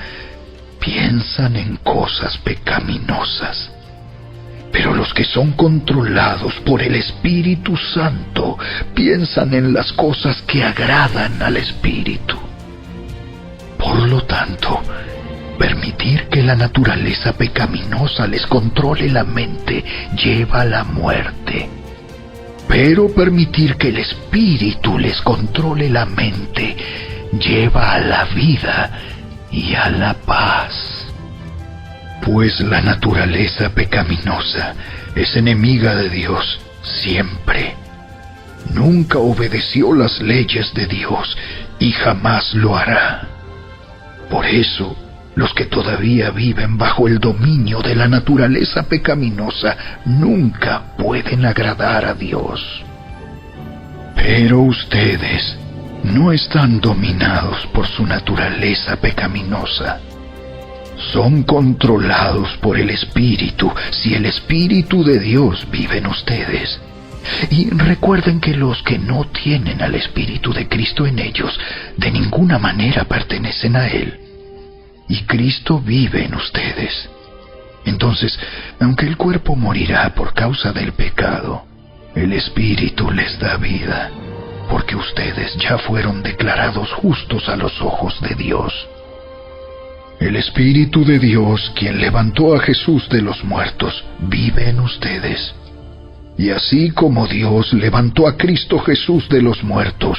piensan en cosas pecaminosas, pero los que son controlados por el Espíritu Santo piensan en las cosas que agradan al Espíritu. Por lo tanto, permitir que la naturaleza pecaminosa les controle la mente lleva a la muerte. Pero permitir que el Espíritu les controle la mente lleva a la vida y a la paz. Pues la naturaleza pecaminosa es enemiga de Dios siempre. Nunca obedeció las leyes de Dios y jamás lo hará. Por eso, los que todavía viven bajo el dominio de la naturaleza pecaminosa nunca pueden agradar a Dios. Pero ustedes no están dominados por su naturaleza pecaminosa, son controlados por el Espíritu si el Espíritu de Dios vive en ustedes. Y recuerden que los que no tienen al Espíritu de Cristo en ellos, de ninguna manera pertenecen a Él. Y Cristo vive en ustedes. Entonces, aunque el cuerpo morirá por causa del pecado, el Espíritu les da vida, porque ustedes ya fueron declarados justos a los ojos de Dios. El Espíritu de Dios, quien levantó a Jesús de los muertos, vive en ustedes. Y así como Dios levantó a Cristo Jesús de los muertos,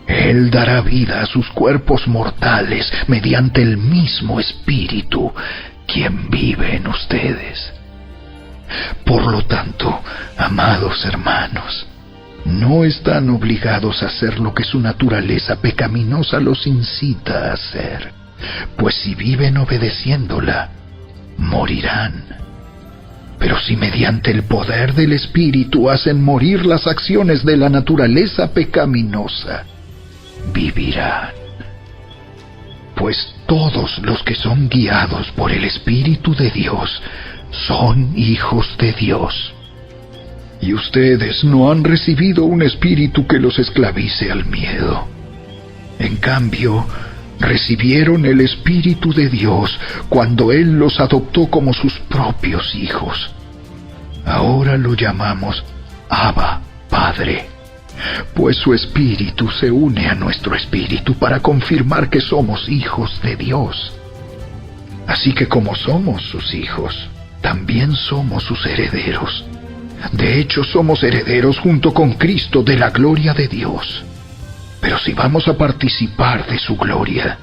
Él dará vida a sus cuerpos mortales mediante el mismo Espíritu, quien vive en ustedes. Por lo tanto, amados hermanos, no están obligados a hacer lo que su naturaleza pecaminosa los incita a hacer, pues si viven obedeciéndola, morirán. Pero si mediante el poder del Espíritu hacen morir las acciones de la naturaleza pecaminosa, vivirán. Pues todos los que son guiados por el Espíritu de Dios son hijos de Dios. Y ustedes no han recibido un espíritu que los esclavice al miedo. En cambio, recibieron el Espíritu de Dios cuando Él los adoptó como sus propios hijos. Ahora lo llamamos Abba, Padre, pues su Espíritu se une a nuestro espíritu para confirmar que somos hijos de Dios. Así que como somos sus hijos, también somos sus herederos. De hecho, somos herederos junto con Cristo de la gloria de Dios. Pero si vamos a participar de su gloria,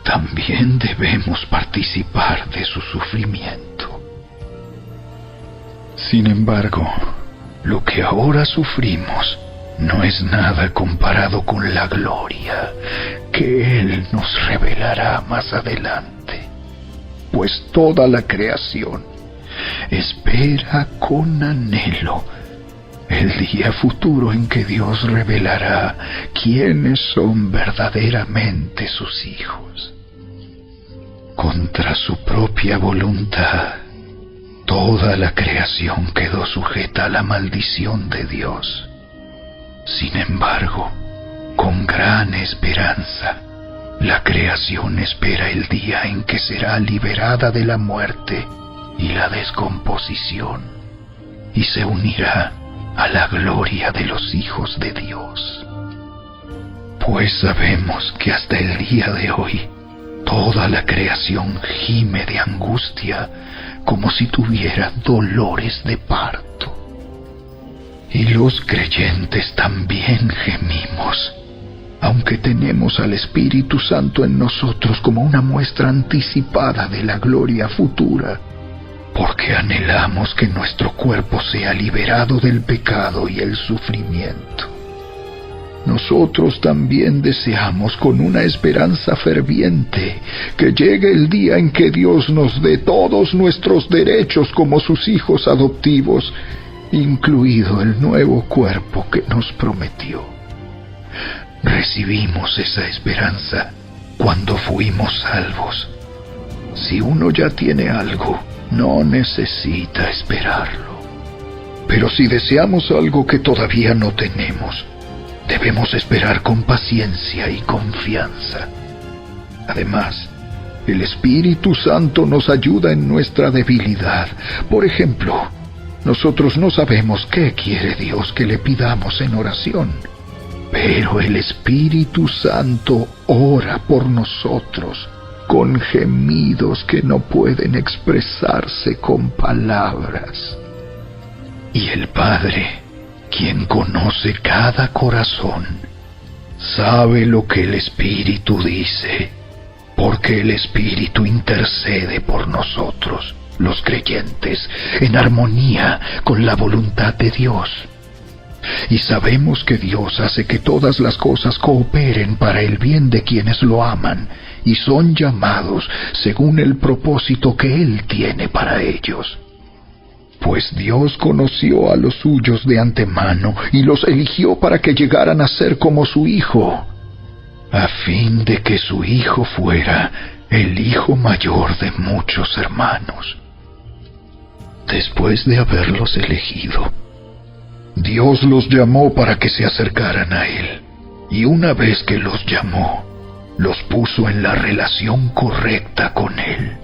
también debemos participar de su sufrimiento. Sin embargo, lo que ahora sufrimos no es nada comparado con la gloria que Él nos revelará más adelante. Pues toda la creación espera con anhelo el día futuro en que Dios revelará quiénes son verdaderamente sus hijos. Contra su propia voluntad, toda la creación quedó sujeta a la maldición de Dios. Sin embargo, con gran esperanza, la creación espera el día en que será liberada de la muerte y la descomposición, y se unirá a la gloria de los hijos de Dios. Pues sabemos que hasta el día de hoy, toda la creación gime de angustia como si tuviera dolores de parto. Y los creyentes también gemimos, aunque tenemos al Espíritu Santo en nosotros como una muestra anticipada de la gloria futura, porque anhelamos que nuestro cuerpo sea liberado del pecado y el sufrimiento. Nosotros también deseamos con una esperanza ferviente que llegue el día en que Dios nos dé todos nuestros derechos como sus hijos adoptivos, incluido el nuevo cuerpo que nos prometió. Recibimos esa esperanza cuando fuimos salvos. Si uno ya tiene algo, no necesita esperarlo. Pero si deseamos algo que todavía no tenemos, debemos esperar con paciencia y confianza. Además, el Espíritu Santo nos ayuda en nuestra debilidad. Por ejemplo, nosotros no sabemos qué quiere Dios que le pidamos en oración, pero el Espíritu Santo ora por nosotros con gemidos que no pueden expresarse con palabras. Y el Padre, quien conoce cada corazón, sabe lo que el Espíritu dice, porque el Espíritu intercede por nosotros, los creyentes, en armonía con la voluntad de Dios. Y sabemos que Dios hace que todas las cosas cooperen para el bien de quienes lo aman y son llamados según el propósito que Él tiene para ellos. Pues Dios conoció a los suyos de antemano y los eligió para que llegaran a ser como su Hijo, a fin de que su Hijo fuera el hijo mayor de muchos hermanos. Después de haberlos elegido, Dios los llamó para que se acercaran a Él, y una vez que los llamó, los puso en la relación correcta con Él.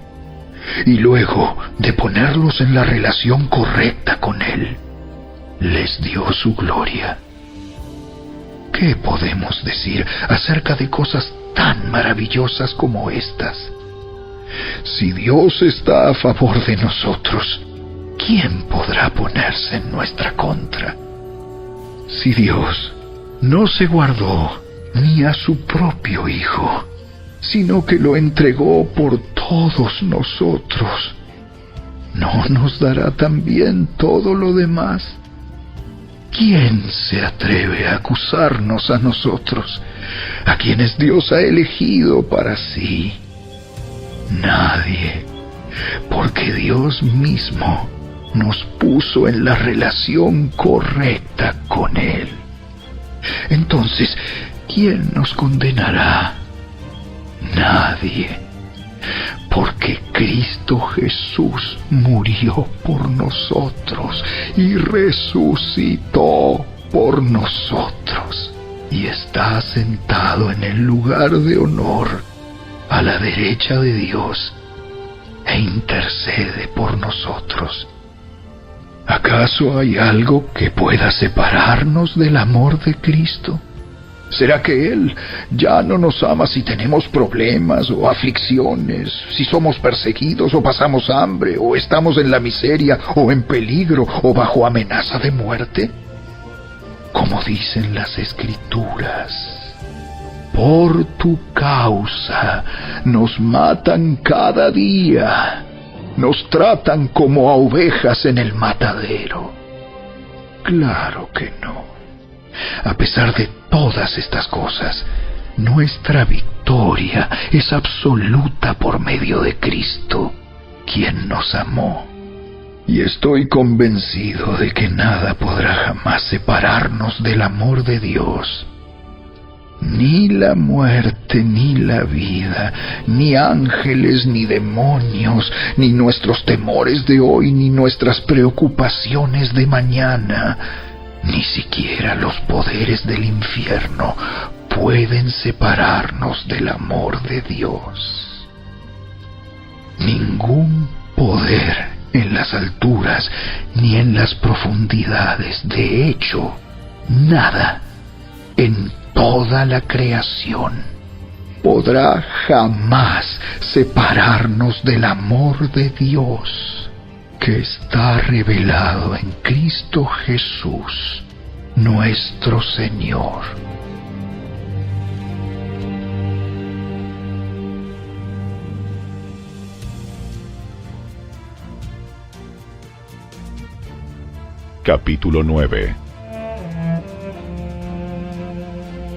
Y luego de ponerlos en la relación correcta con Él, les dio su gloria. ¿Qué podemos decir acerca de cosas tan maravillosas como estas? Si Dios está a favor de nosotros, ¿quién podrá ponerse en nuestra contra? Si Dios no se guardó ni a su propio Hijo, sino que lo entregó por todos nosotros, ¿no nos dará también todo lo demás? ¿Quién se atreve a acusarnos a nosotros, a quienes Dios ha elegido para sí? Nadie, porque Dios mismo nos puso en la relación correcta con Él. Entonces, ¿quién nos condenará? Nadie, porque Cristo Jesús murió por nosotros y resucitó por nosotros, y está sentado en el lugar de honor a la derecha de Dios e intercede por nosotros. ¿Acaso hay algo que pueda separarnos del amor de Cristo? ¿Será que Él ya no nos ama si tenemos problemas o aflicciones, si somos perseguidos o pasamos hambre, o estamos en la miseria o en peligro o bajo amenaza de muerte? Como dicen las Escrituras, por tu causa nos matan cada día, nos tratan como a ovejas en el matadero. Claro que no. A pesar de todas estas cosas, nuestra victoria es absoluta por medio de Cristo, quien nos amó. Y estoy convencido de que nada podrá jamás separarnos del amor de Dios. Ni la muerte, ni la vida, ni ángeles, ni demonios, ni nuestros temores de hoy, ni nuestras preocupaciones de mañana, ni siquiera los poderes del infierno pueden separarnos del amor de Dios. Ningún poder en las alturas ni en las profundidades, de hecho, nada en toda la creación podrá jamás separarnos del amor de Dios, que está revelado en Cristo Jesús, nuestro Señor. Capítulo 9.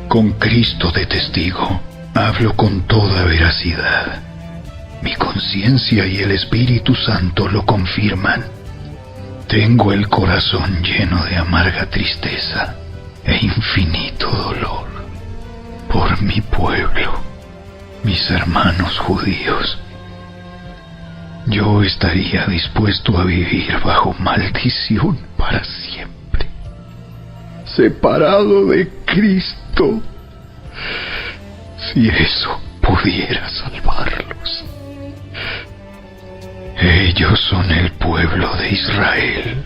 Con Cristo de testigo, hablo con toda veracidad. Mi conciencia y el Espíritu Santo lo confirman. Tengo el corazón lleno de amarga tristeza e infinito dolor por mi pueblo, mis hermanos judíos. Yo estaría dispuesto a vivir bajo maldición para siempre, separado de Cristo, si eso pudiera salvarlos. Ellos son el pueblo de Israel,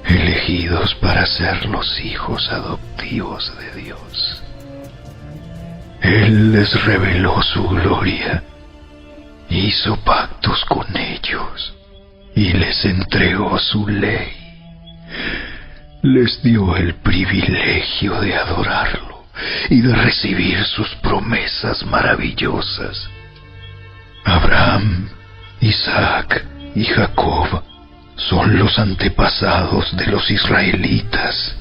elegidos para ser los hijos adoptivos de Dios. Él les reveló su gloria, hizo pactos con ellos y les entregó su ley. Les dio el privilegio de adorarlo y de recibir sus promesas maravillosas. Abraham, Isaac y Jacob son los antepasados de los israelitas,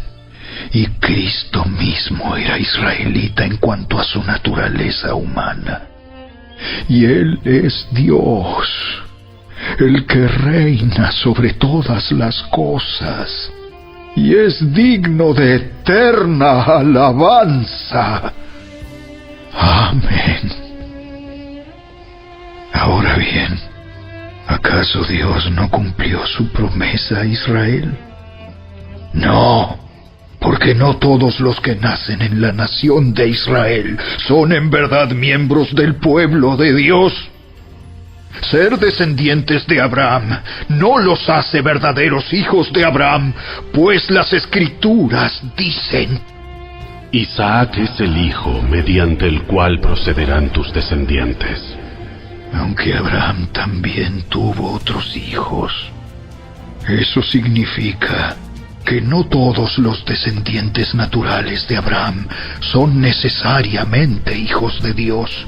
y Cristo mismo era israelita en cuanto a su naturaleza humana. Y Él es Dios, el que reina sobre todas las cosas, y es digno de eterna alabanza. Amén. Ahora bien, ¿acaso Dios no cumplió su promesa a Israel? No, porque no todos los que nacen en la nación de Israel son en verdad miembros del pueblo de Dios. Ser descendientes de Abraham no los hace verdaderos hijos de Abraham, pues las Escrituras dicen: Isaac es el hijo mediante el cual procederán tus descendientes. Aunque Abraham también tuvo otros hijos, eso significa que no todos los descendientes naturales de Abraham son necesariamente hijos de Dios.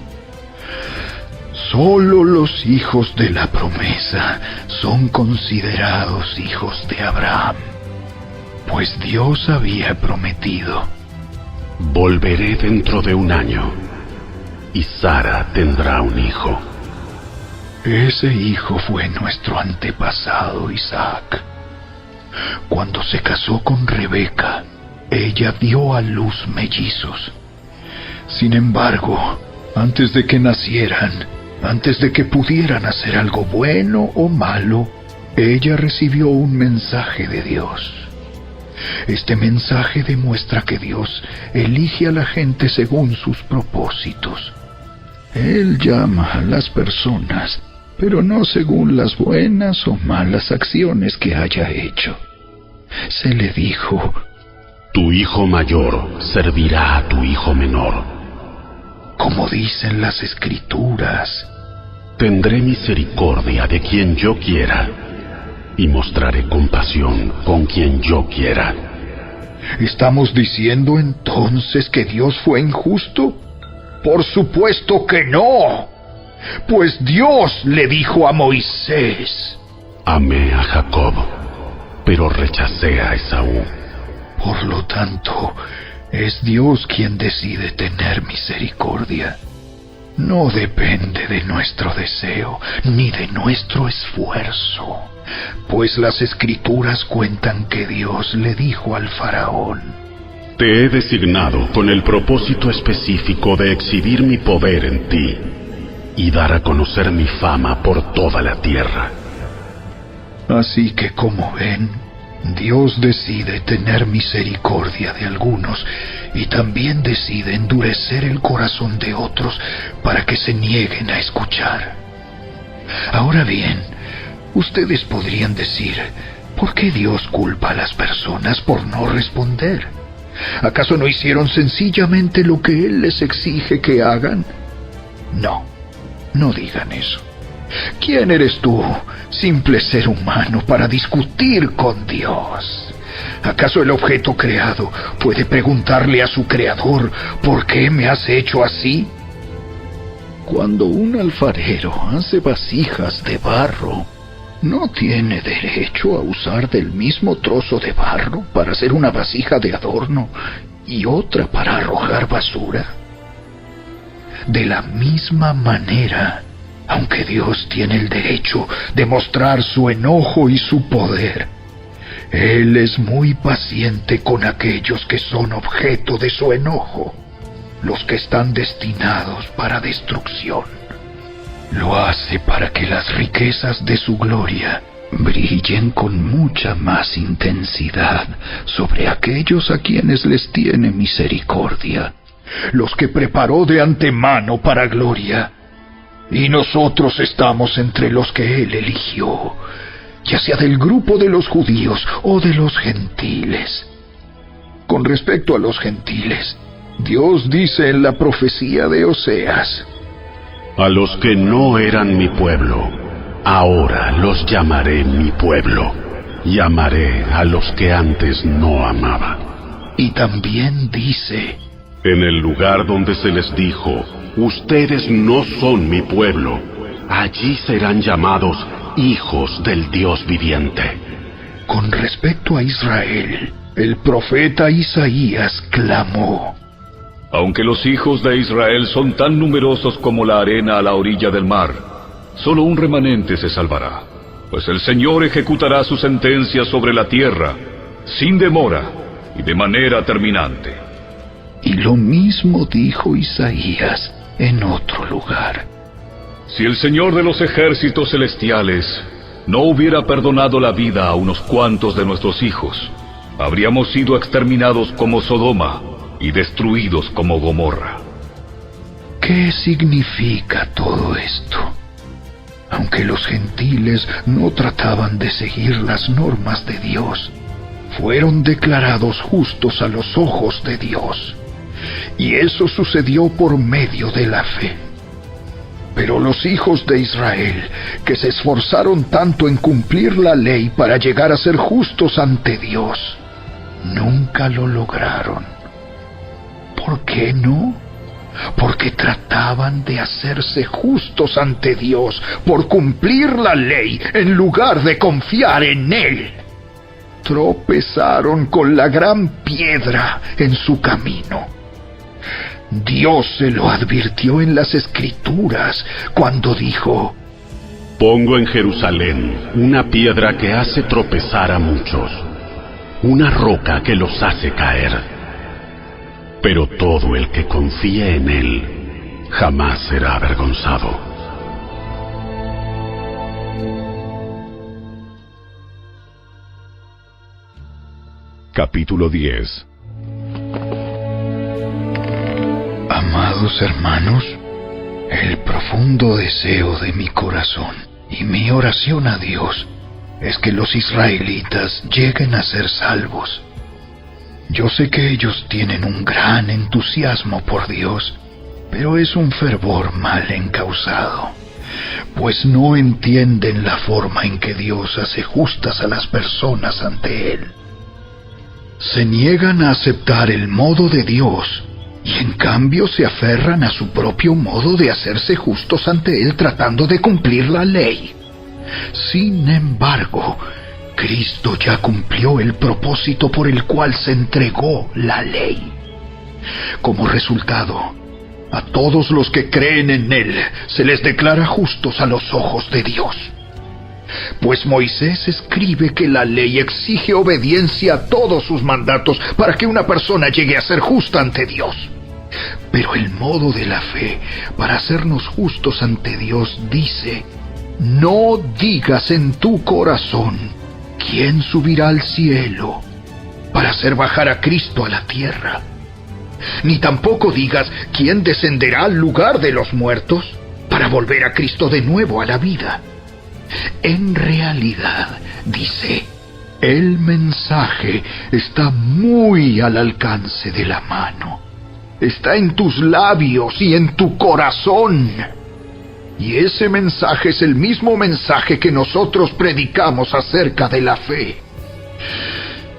Solo los hijos de la promesa son considerados hijos de Abraham, pues Dios había prometido: volveré dentro de un año, y Sara tendrá un hijo. Ese hijo fue nuestro antepasado Isaac. Cuando se casó con Rebeca, ella dio a luz mellizos. Sin embargo, antes de que nacieran, antes de que pudieran hacer algo bueno o malo, ella recibió un mensaje de Dios. Este mensaje demuestra que Dios elige a la gente según sus propósitos. Él llama a las personas, pero no según las buenas o malas acciones que haya hecho. Se le dijo: tu hijo mayor servirá a tu hijo menor. Como dicen las Escrituras: tendré misericordia de quien yo quiera, y mostraré compasión con quien yo quiera. ¿Estamos diciendo entonces que Dios fue injusto? Por supuesto que no. Pues Dios le dijo a Moisés: amé a Jacob, pero rechacé a Esaú. Por lo tanto, es Dios quien decide tener misericordia. No depende de nuestro deseo, ni de nuestro esfuerzo, pues las Escrituras cuentan que Dios le dijo al faraón: te he designado con el propósito específico de exhibir mi poder en ti y dar a conocer mi fama por toda la tierra. Así que, como ven, Dios decide tener misericordia de algunos y también decide endurecer el corazón de otros para que se nieguen a escuchar. Ahora bien, ustedes podrían decir: ¿por qué Dios culpa a las personas por no responder? ¿Acaso no hicieron sencillamente lo que Él les exige que hagan? No, no digan eso. ¿Quién eres tú, simple ser humano, para discutir con Dios? ¿Acaso el objeto creado puede preguntarle a su creador: ¿por qué me has hecho así? Cuando un alfarero hace vasijas de barro, ¿no tiene derecho a usar del mismo trozo de barro para hacer una vasija de adorno y otra para arrojar basura? De la misma manera, aunque Dios tiene el derecho de mostrar su enojo y su poder, Él es muy paciente con aquellos que son objeto de su enojo, los que están destinados para destrucción. Lo hace para que las riquezas de su gloria brillen con mucha más intensidad sobre aquellos a quienes les tiene misericordia, los que preparó de antemano para gloria. Y nosotros estamos entre los que Él eligió, ya sea del grupo de los judíos o de los gentiles. Con respecto a los gentiles, Dios dice en la profecía de Oseas: a los que no eran mi pueblo, ahora los llamaré mi pueblo, y amaré a los que antes no amaba. Y también dice: en el lugar donde se les dijo: ustedes no son mi pueblo, allí serán llamados hijos del Dios viviente. Con respecto a Israel, el profeta Isaías clamó: aunque los hijos de Israel son tan numerosos como la arena a la orilla del mar, solo un remanente se salvará, pues el Señor ejecutará su sentencia sobre la tierra, sin demora y de manera terminante. Y lo mismo dijo Isaías en otro lugar: Si el Señor de los ejércitos celestiales no hubiera perdonado la vida a unos cuantos de nuestros hijos, habríamos sido exterminados como Sodoma y destruidos como Gomorra. ¿Qué significa todo esto? Aunque los gentiles no trataban de seguir las normas de Dios, fueron declarados justos a los ojos de Dios. Y eso sucedió por medio de la fe. Pero los hijos de Israel, que se esforzaron tanto en cumplir la ley para llegar a ser justos ante Dios, nunca lo lograron. ¿Por qué no? Porque trataban de hacerse justos ante Dios por cumplir la ley en lugar de confiar en Él. Tropezaron con la gran piedra en su camino. Dios se lo advirtió en las Escrituras cuando dijo: Pongo en Jerusalén una piedra que hace tropezar a muchos, una roca que los hace caer. Pero todo el que confíe en Él jamás será avergonzado. Capítulo 10. Amados hermanos, el profundo deseo de mi corazón y mi oración a Dios es que los israelitas lleguen a ser salvos. Yo sé que ellos tienen un gran entusiasmo por Dios, pero es un fervor mal encausado, pues no entienden la forma en que Dios hace justas a las personas ante Él. Se niegan a aceptar el modo de Dios y en cambio se aferran a su propio modo de hacerse justos ante Él tratando de cumplir la ley. Sin embargo, Cristo ya cumplió el propósito por el cual se entregó la ley. Como resultado, a todos los que creen en Él se les declara justos a los ojos de Dios. Pues Moisés escribe que la ley exige obediencia a todos sus mandatos para que una persona llegue a ser justa ante Dios. Pero el modo de la fe para hacernos justos ante Dios dice: no digas en tu corazón: ¿quién subirá al cielo para hacer bajar a Cristo a la tierra? Ni tampoco digas: ¿quién descenderá al lugar de los muertos para volver a Cristo de nuevo a la vida? En realidad, dice, el mensaje está muy al alcance de la mano. Está en tus labios y en tu corazón. Y ese mensaje es el mismo mensaje que nosotros predicamos acerca de la fe.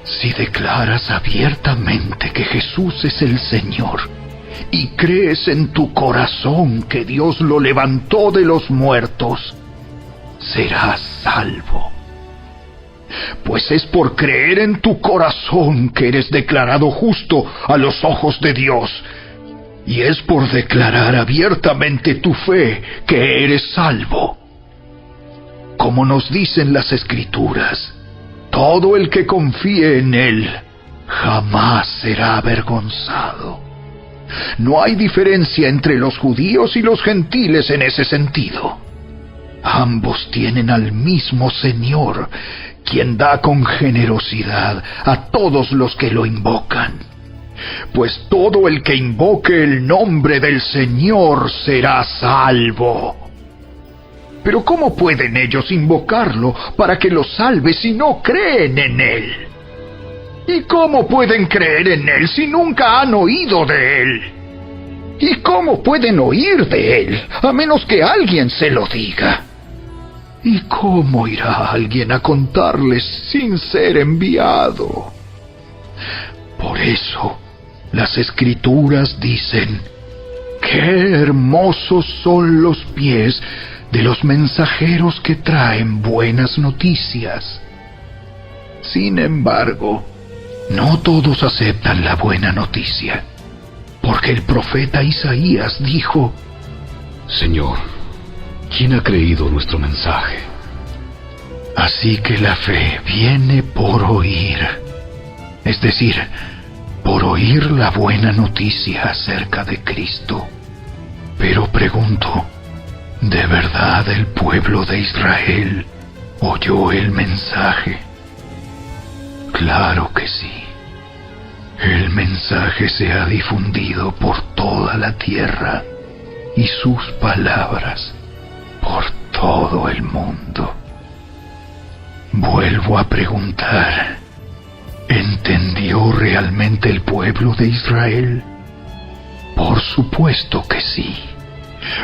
Si declaras abiertamente que Jesús es el Señor y crees en tu corazón que Dios lo levantó de los muertos, serás salvo. Pues es por creer en tu corazón que eres declarado justo a los ojos de Dios, y es por declarar abiertamente tu fe que eres salvo. Como nos dicen las Escrituras, todo el que confíe en Él jamás será avergonzado. No hay diferencia entre los judíos y los gentiles en ese sentido. Ambos tienen al mismo Señor, quien da con generosidad a todos los que lo invocan. Pues todo el que invoque el nombre del Señor será salvo. Pero ¿cómo pueden ellos invocarlo para que los salve si no creen en Él? ¿Y cómo pueden creer en Él si nunca han oído de Él? ¿Y cómo pueden oír de Él a menos que alguien se lo diga? ¿Y cómo irá alguien a contarles sin ser enviado? Por eso, las Escrituras dicen: ¡qué hermosos son los pies de los mensajeros que traen buenas noticias! Sin embargo, no todos aceptan la buena noticia, porque el profeta Isaías dijo: Señor, ¿quién ha creído nuestro mensaje? Así que la fe viene por oír, es decir, por oír la buena noticia acerca de Cristo. Pero pregunto, ¿De verdad el pueblo de Israel oyó el mensaje? Claro que sí. El mensaje se ha difundido por toda la tierra y sus palabras por todo el mundo. Vuelvo a preguntar, ¿entendió realmente el pueblo de Israel? Por supuesto que sí,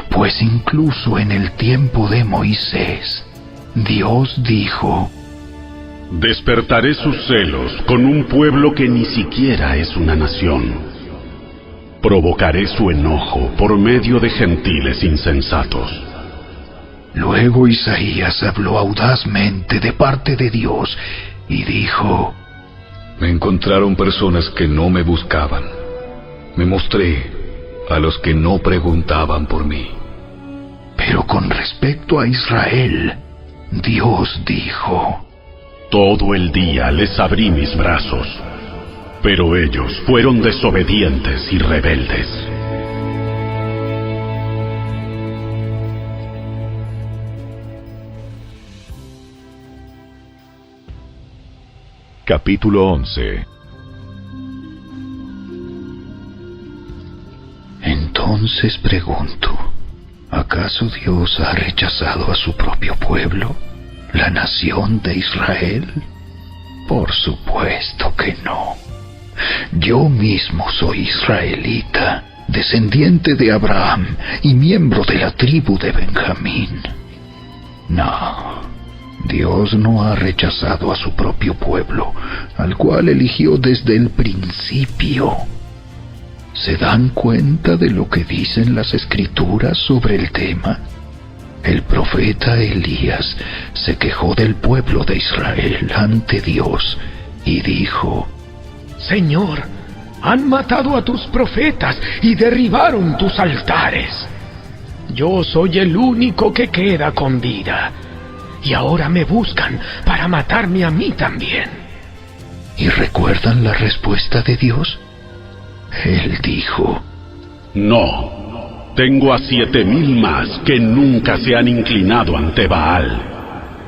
pues incluso en el tiempo de Moisés, Dios dijo: despertaré sus celos con un pueblo que ni siquiera es una nación. Provocaré su enojo por medio de gentiles insensatos. Luego Isaías habló audazmente de parte de Dios y dijo: Me encontraron personas que no me buscaban. Me mostré a los que no preguntaban por mí. Pero con respecto a Israel, Dios dijo: todo el día les abrí mis brazos, pero ellos fueron desobedientes y rebeldes. Capítulo 11. Entonces pregunto, ¿acaso Dios ha rechazado a su propio pueblo, la nación de Israel? Por supuesto que no. Yo mismo soy israelita, descendiente de Abraham y miembro de la tribu de Benjamín. No, Dios no ha rechazado a su propio pueblo, al cual eligió desde el principio. ¿Se dan cuenta de lo que dicen las Escrituras sobre el tema? El profeta Elías se quejó del pueblo de Israel ante Dios y dijo: Señor, han matado a tus profetas y derribaron tus altares. Yo soy el único que queda con vida, y ahora me buscan para matarme a mí también. ¿Y recuerdan la respuesta de Dios? Él dijo: no, tengo a 7,000 más que nunca se han inclinado ante Baal.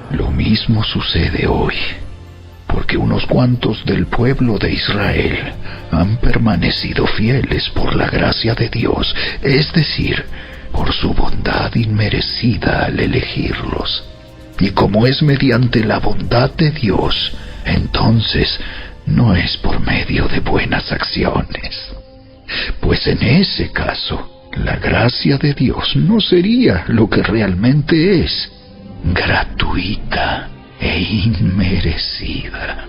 Lo mismo sucede hoy, porque unos cuantos del pueblo de Israel han permanecido fieles por la gracia de Dios, es decir, por su bondad inmerecida al elegirlos. Y como es mediante la bondad de Dios, entonces no es por medio de buenas acciones. Pues en ese caso, la gracia de Dios no sería lo que realmente es: gratuita e inmerecida.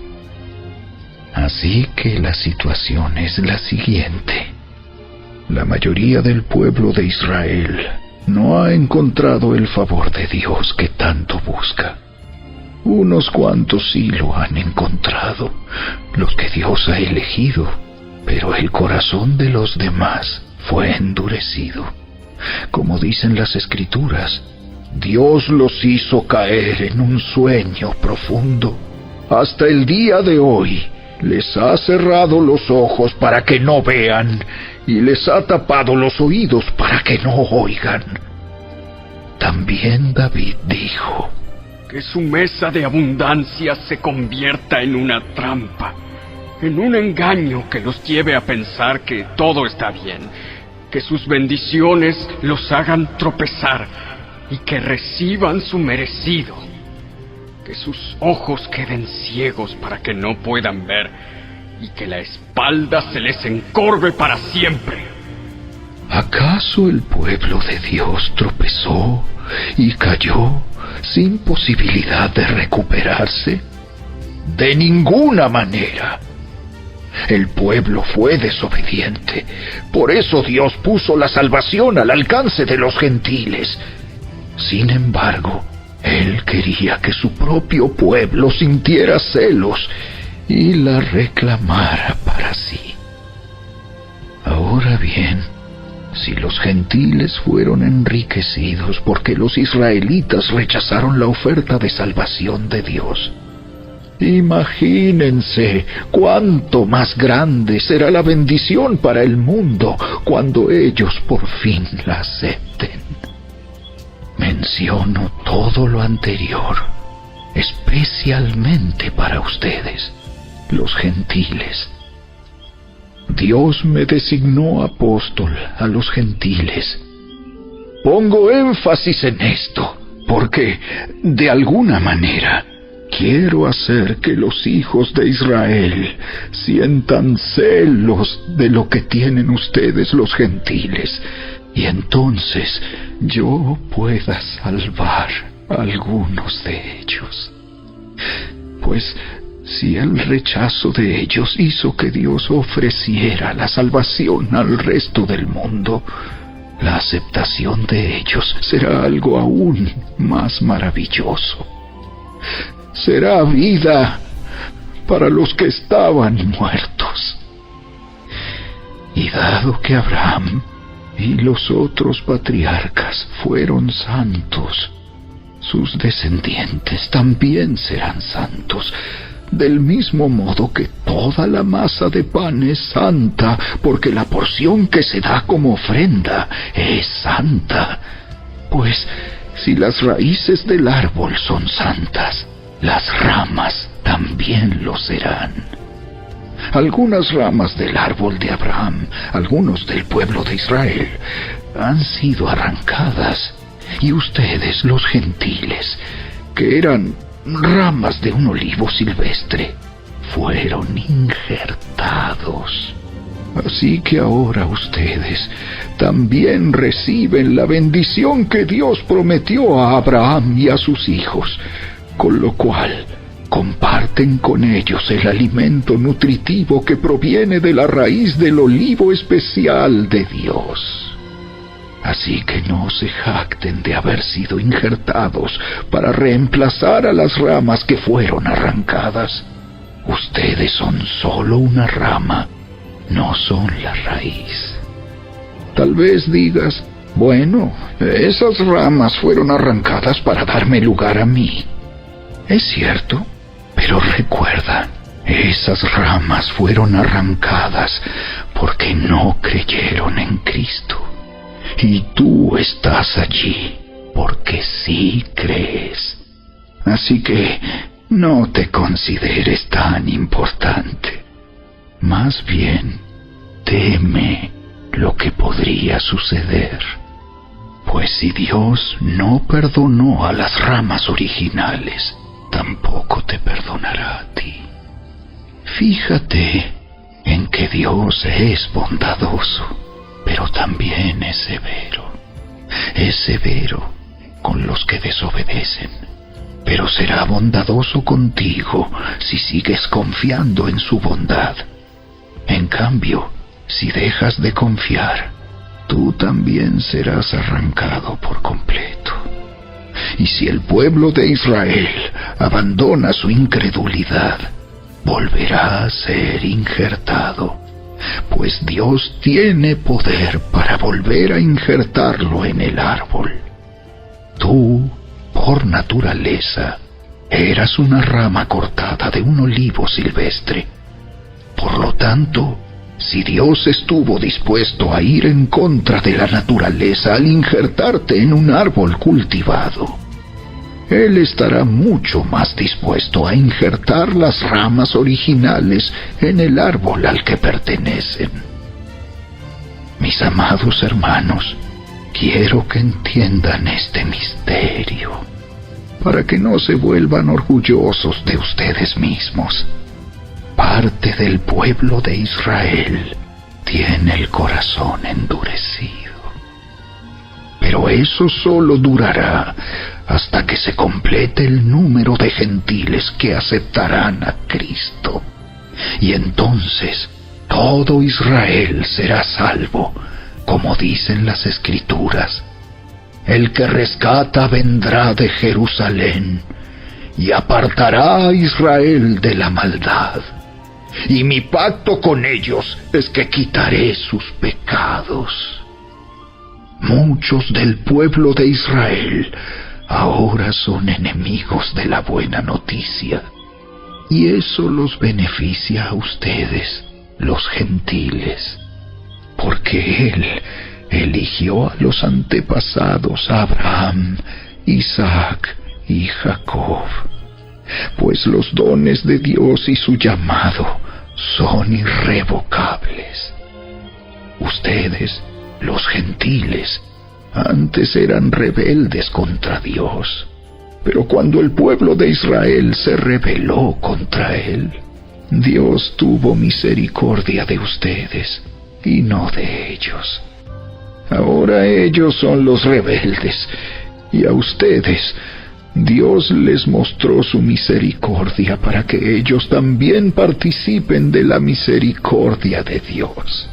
Así que la situación es la siguiente. La mayoría del pueblo de Israel no ha encontrado el favor de Dios que tanto busca. Unos cuantos sí lo han encontrado, los que Dios ha elegido, pero el corazón de los demás fue endurecido. Como dicen las Escrituras, Dios los hizo caer en un sueño profundo. Hasta el día de hoy les ha cerrado los ojos para que no vean y les ha tapado los oídos para que no oigan. También David dijo: que su mesa de abundancia se convierta en una trampa, en un engaño que los lleve a pensar que todo está bien, que sus bendiciones los hagan tropezar y que reciban su merecido, que sus ojos queden ciegos para que no puedan ver y que la espalda se les encorve para siempre. ¿Acaso el pueblo de Dios tropezó y cayó sin posibilidad de recuperarse? De ninguna manera. El pueblo fue desobediente. Por eso Dios puso la salvación al alcance de los gentiles. Sin embargo, Él quería que su propio pueblo sintiera celos y la reclamara para sí. Ahora bien, si los gentiles fueron enriquecidos porque los israelitas rechazaron la oferta de salvación de Dios, imagínense cuánto más grande será la bendición para el mundo cuando ellos por fin la acepten. menciono todo lo anterior, especialmente para ustedes, los gentiles. Dios me designó apóstol a los gentiles. Pongo énfasis en esto, porque, de alguna manera, quiero hacer que los hijos de Israel sientan celos de lo que tienen ustedes los gentiles, y entonces yo pueda salvar a algunos de ellos. Pues si el rechazo de ellos hizo que Dios ofreciera la salvación al resto del mundo, la aceptación de ellos será algo aún más maravilloso. Será vida para los que estaban muertos. Y dado que Abraham y los otros patriarcas fueron santos, sus descendientes también serán santos, del mismo modo que toda la masa de pan es santa, porque la porción que se da como ofrenda es santa. Pues si las raíces del árbol son santas, las ramas también lo serán. Algunas ramas del árbol de Abraham, algunos del pueblo de Israel, han sido arrancadas, y ustedes, los gentiles, que eran ramas de un olivo silvestre, fueron injertados. Así que ahora ustedes también reciben la bendición que Dios prometió a Abraham y a sus hijos, con lo cual comparten con ellos el alimento nutritivo que proviene de la raíz del olivo especial de Dios. Así que no se jacten de haber sido injertados para reemplazar a las ramas que fueron arrancadas. Ustedes son solo una rama, no son la raíz. Tal vez digas, bueno, esas ramas fueron arrancadas para darme lugar a mí. Es cierto, pero recuerda, esas ramas fueron arrancadas porque no creyeron en Cristo. Y tú estás allí porque sí crees. Así que no te consideres tan importante. Más bien, teme lo que podría suceder. Pues si Dios no perdonó a las ramas originales, tampoco te perdonará a ti. Fíjate en que Dios es bondadoso, pero también es severo. Es severo con los que desobedecen, pero será bondadoso contigo si sigues confiando en su bondad. En cambio, si dejas de confiar, tú también serás arrancado por completo. Y si el pueblo de Israel abandona su incredulidad, volverá a ser injertado, pues Dios tiene poder para volver a injertarlo en el árbol. Tú, por naturaleza, eras una rama cortada de un olivo silvestre. Por lo tanto, si Dios estuvo dispuesto a ir en contra de la naturaleza al injertarte en un árbol cultivado, Él estará mucho más dispuesto a injertar las ramas originales en el árbol al que pertenecen. Mis amados hermanos, quiero que entiendan este misterio, para que no se vuelvan orgullosos de ustedes mismos. Parte del pueblo de Israel tiene el corazón endurecido. Pero eso solo durará hasta que se complete el número de gentiles que aceptarán a Cristo. Y entonces todo Israel será salvo, como dicen las Escrituras. El que rescata vendrá de Jerusalén y apartará a Israel de la maldad. Y mi pacto con ellos es que quitaré sus pecados. Muchos del pueblo de Israel ahora son enemigos de la buena noticia, y eso los beneficia a ustedes, los gentiles, porque Él eligió a los antepasados Abraham, Isaac y Jacob, pues los dones de Dios y su llamado son irrevocables. Ustedes, los gentiles, antes eran rebeldes contra Dios, pero cuando el pueblo de Israel se rebeló contra Él, Dios tuvo misericordia de ustedes y no de ellos. Ahora ellos son los rebeldes, y a ustedes Dios les mostró su misericordia para que ellos también participen de la misericordia de Dios.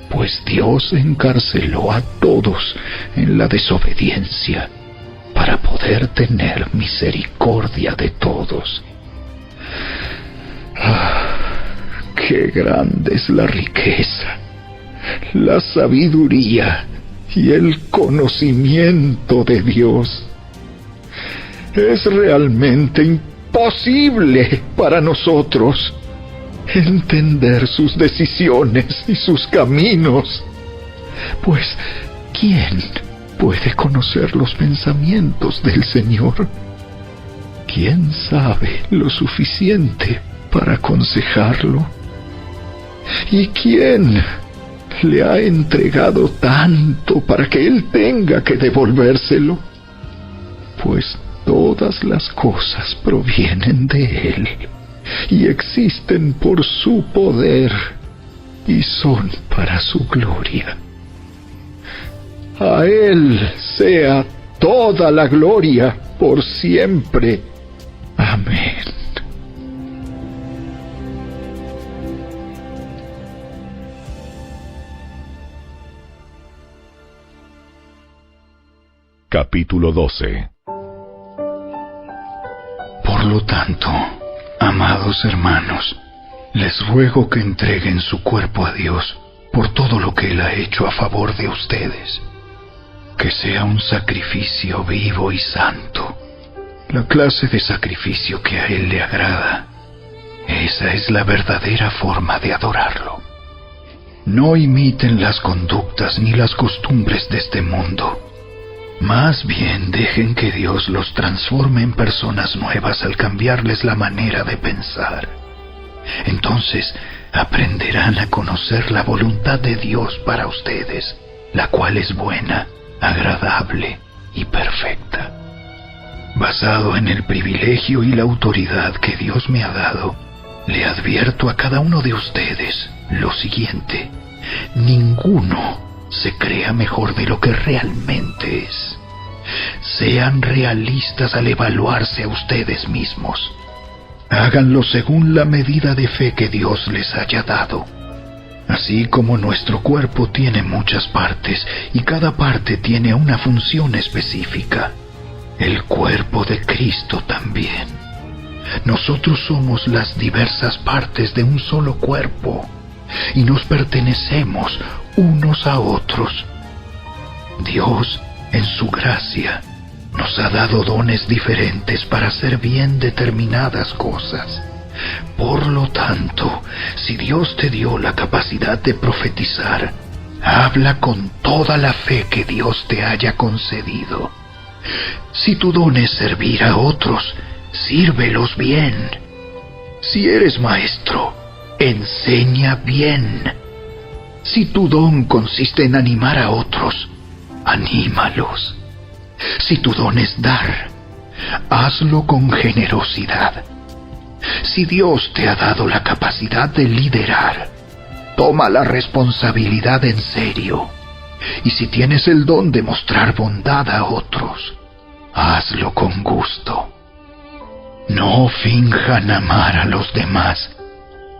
Pues Dios encarceló a todos en la desobediencia para poder tener misericordia de todos. ¡Qué grande es la riqueza, la sabiduría y el conocimiento de Dios! Es realmente imposible para nosotros entender sus decisiones y sus caminos. Pues, ¿quién puede conocer los pensamientos del Señor? ¿Quién sabe lo suficiente para aconsejarlo? ¿Y quién le ha entregado tanto para que Él tenga que devolvérselo? Pues todas las cosas provienen de Él y existen por su poder y son para su gloria. A Él sea toda la gloria por siempre. Amén. Capítulo 12. Por lo tanto, amados hermanos, les ruego que entreguen su cuerpo a Dios por todo lo que Él ha hecho a favor de ustedes, que sea un sacrificio vivo y santo, la clase de sacrificio que a Él le agrada. Esa es la verdadera forma de adorarlo. No imiten las conductas ni las costumbres de este mundo. Más bien dejen que Dios los transforme en personas nuevas al cambiarles la manera de pensar. Entonces aprenderán a conocer la voluntad de Dios para ustedes, la cual es buena, agradable y perfecta. Basado en el privilegio y la autoridad que Dios me ha dado, le advierto a cada uno de ustedes lo siguiente: ninguno se crea mejor de lo que realmente es. Sean realistas al evaluarse a ustedes mismos. Háganlo según la medida de fe que Dios les haya dado. Así como nuestro cuerpo tiene muchas partes y cada parte tiene una función específica, el cuerpo de Cristo también. Nosotros somos las diversas partes de un solo cuerpo y nos pertenecemos unos a otros. Dios, en su gracia, nos ha dado dones diferentes para hacer bien determinadas cosas. Por lo tanto, si Dios te dio la capacidad de profetizar, habla con toda la fe que Dios te haya concedido. Si tu don es servir a otros, sírvelos bien. Si eres maestro, enseña bien. Si tu don consiste en animar a otros, anímalos. Si tu don es dar, hazlo con generosidad. Si Dios te ha dado la capacidad de liderar, toma la responsabilidad en serio. Y si tienes el don de mostrar bondad a otros, hazlo con gusto. No finjan amar a los demás.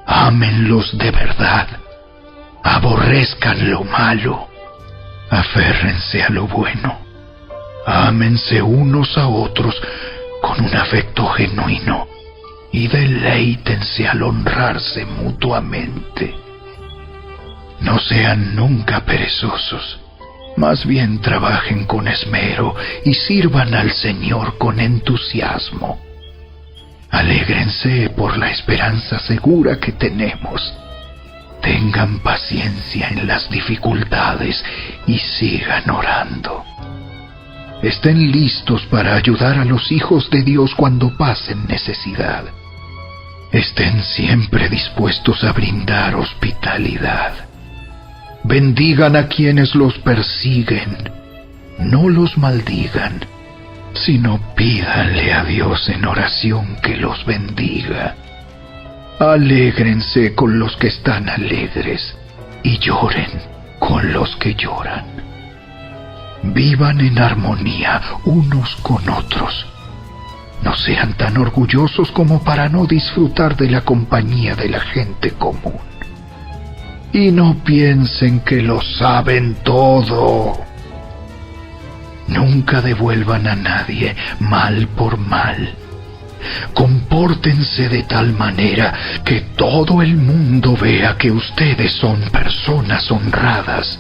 Ámenlos de verdad. Aborrezcan lo malo. Aférrense a lo bueno. Ámense unos a otros con un afecto genuino y deleítense al honrarse mutuamente. No sean nunca perezosos, más bien trabajen con esmero y sirvan al Señor con entusiasmo. Alégrense por la esperanza segura que tenemos. Tengan paciencia en las dificultades y sigan orando. Estén listos para ayudar a los hijos de Dios cuando pasen necesidad. Estén siempre dispuestos a brindar hospitalidad. Bendigan a quienes los persiguen. No los maldigan, sino pídanle a Dios en oración que los bendiga. Alégrense con los que están alegres y lloren con los que lloran. Vivan en armonía unos con otros. No sean tan orgullosos como para no disfrutar de la compañía de la gente común. Y no piensen que lo saben todo. Nunca devuelvan a nadie mal por mal. Compórtense de tal manera que todo el mundo vea que ustedes son personas honradas.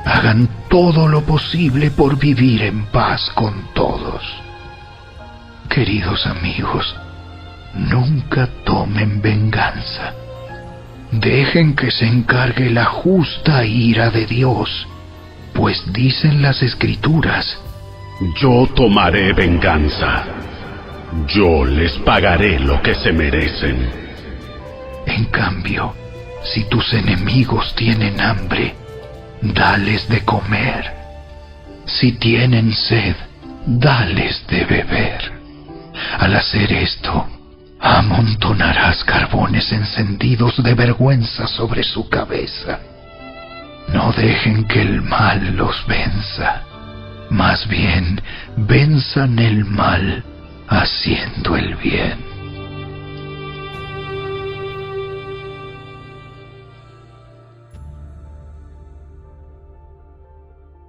Hagan todo lo posible por vivir en paz con todos. Queridos amigos, nunca tomen venganza. Dejen que se encargue la justa ira de Dios, pues dicen las Escrituras: yo tomaré venganza. Yo les pagaré lo que se merecen. En cambio, si tus enemigos tienen hambre, dales de comer. Si tienen sed, dales de beber. Al hacer esto, amontonarás carbones encendidos de vergüenza sobre su cabeza. No dejen que el mal los venza. Más bien, venzan el mal haciendo el bien.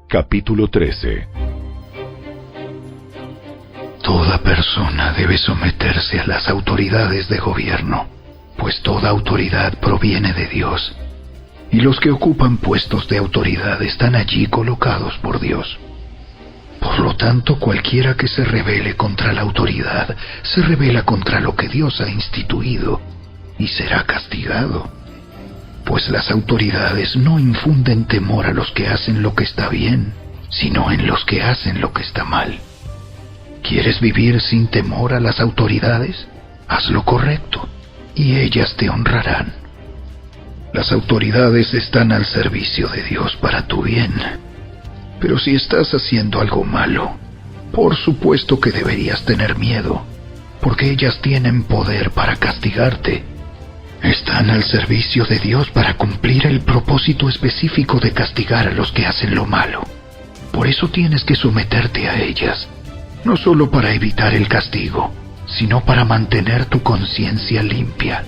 Capítulo 13. Toda persona debe someterse a las autoridades de gobierno, pues toda autoridad proviene de Dios, y los que ocupan puestos de autoridad están allí colocados por Dios. Por lo tanto, cualquiera que se rebele contra la autoridad, se rebela contra lo que Dios ha instituido, y será castigado. Pues las autoridades no infunden temor a los que hacen lo que está bien, sino en los que hacen lo que está mal. ¿Quieres vivir sin temor a las autoridades? Haz lo correcto, y ellas te honrarán. Las autoridades están al servicio de Dios para tu bien. Pero si estás haciendo algo malo, por supuesto que deberías tener miedo, porque ellas tienen poder para castigarte. Están al servicio de Dios para cumplir el propósito específico de castigar a los que hacen lo malo. Por eso tienes que someterte a ellas, no solo para evitar el castigo, sino para mantener tu conciencia limpia.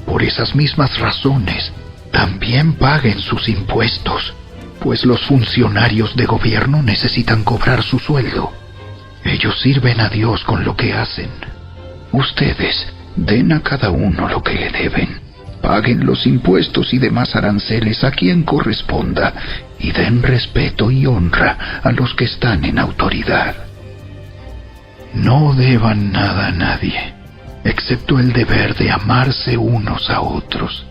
Por esas mismas razones, también paguen sus impuestos, pues los funcionarios de gobierno necesitan cobrar su sueldo. Ellos sirven a Dios con lo que hacen. Ustedes den a cada uno lo que le deben. Paguen los impuestos y demás aranceles a quien corresponda, y den respeto y honra a los que están en autoridad. No deban nada a nadie, excepto el deber de amarse unos a otros.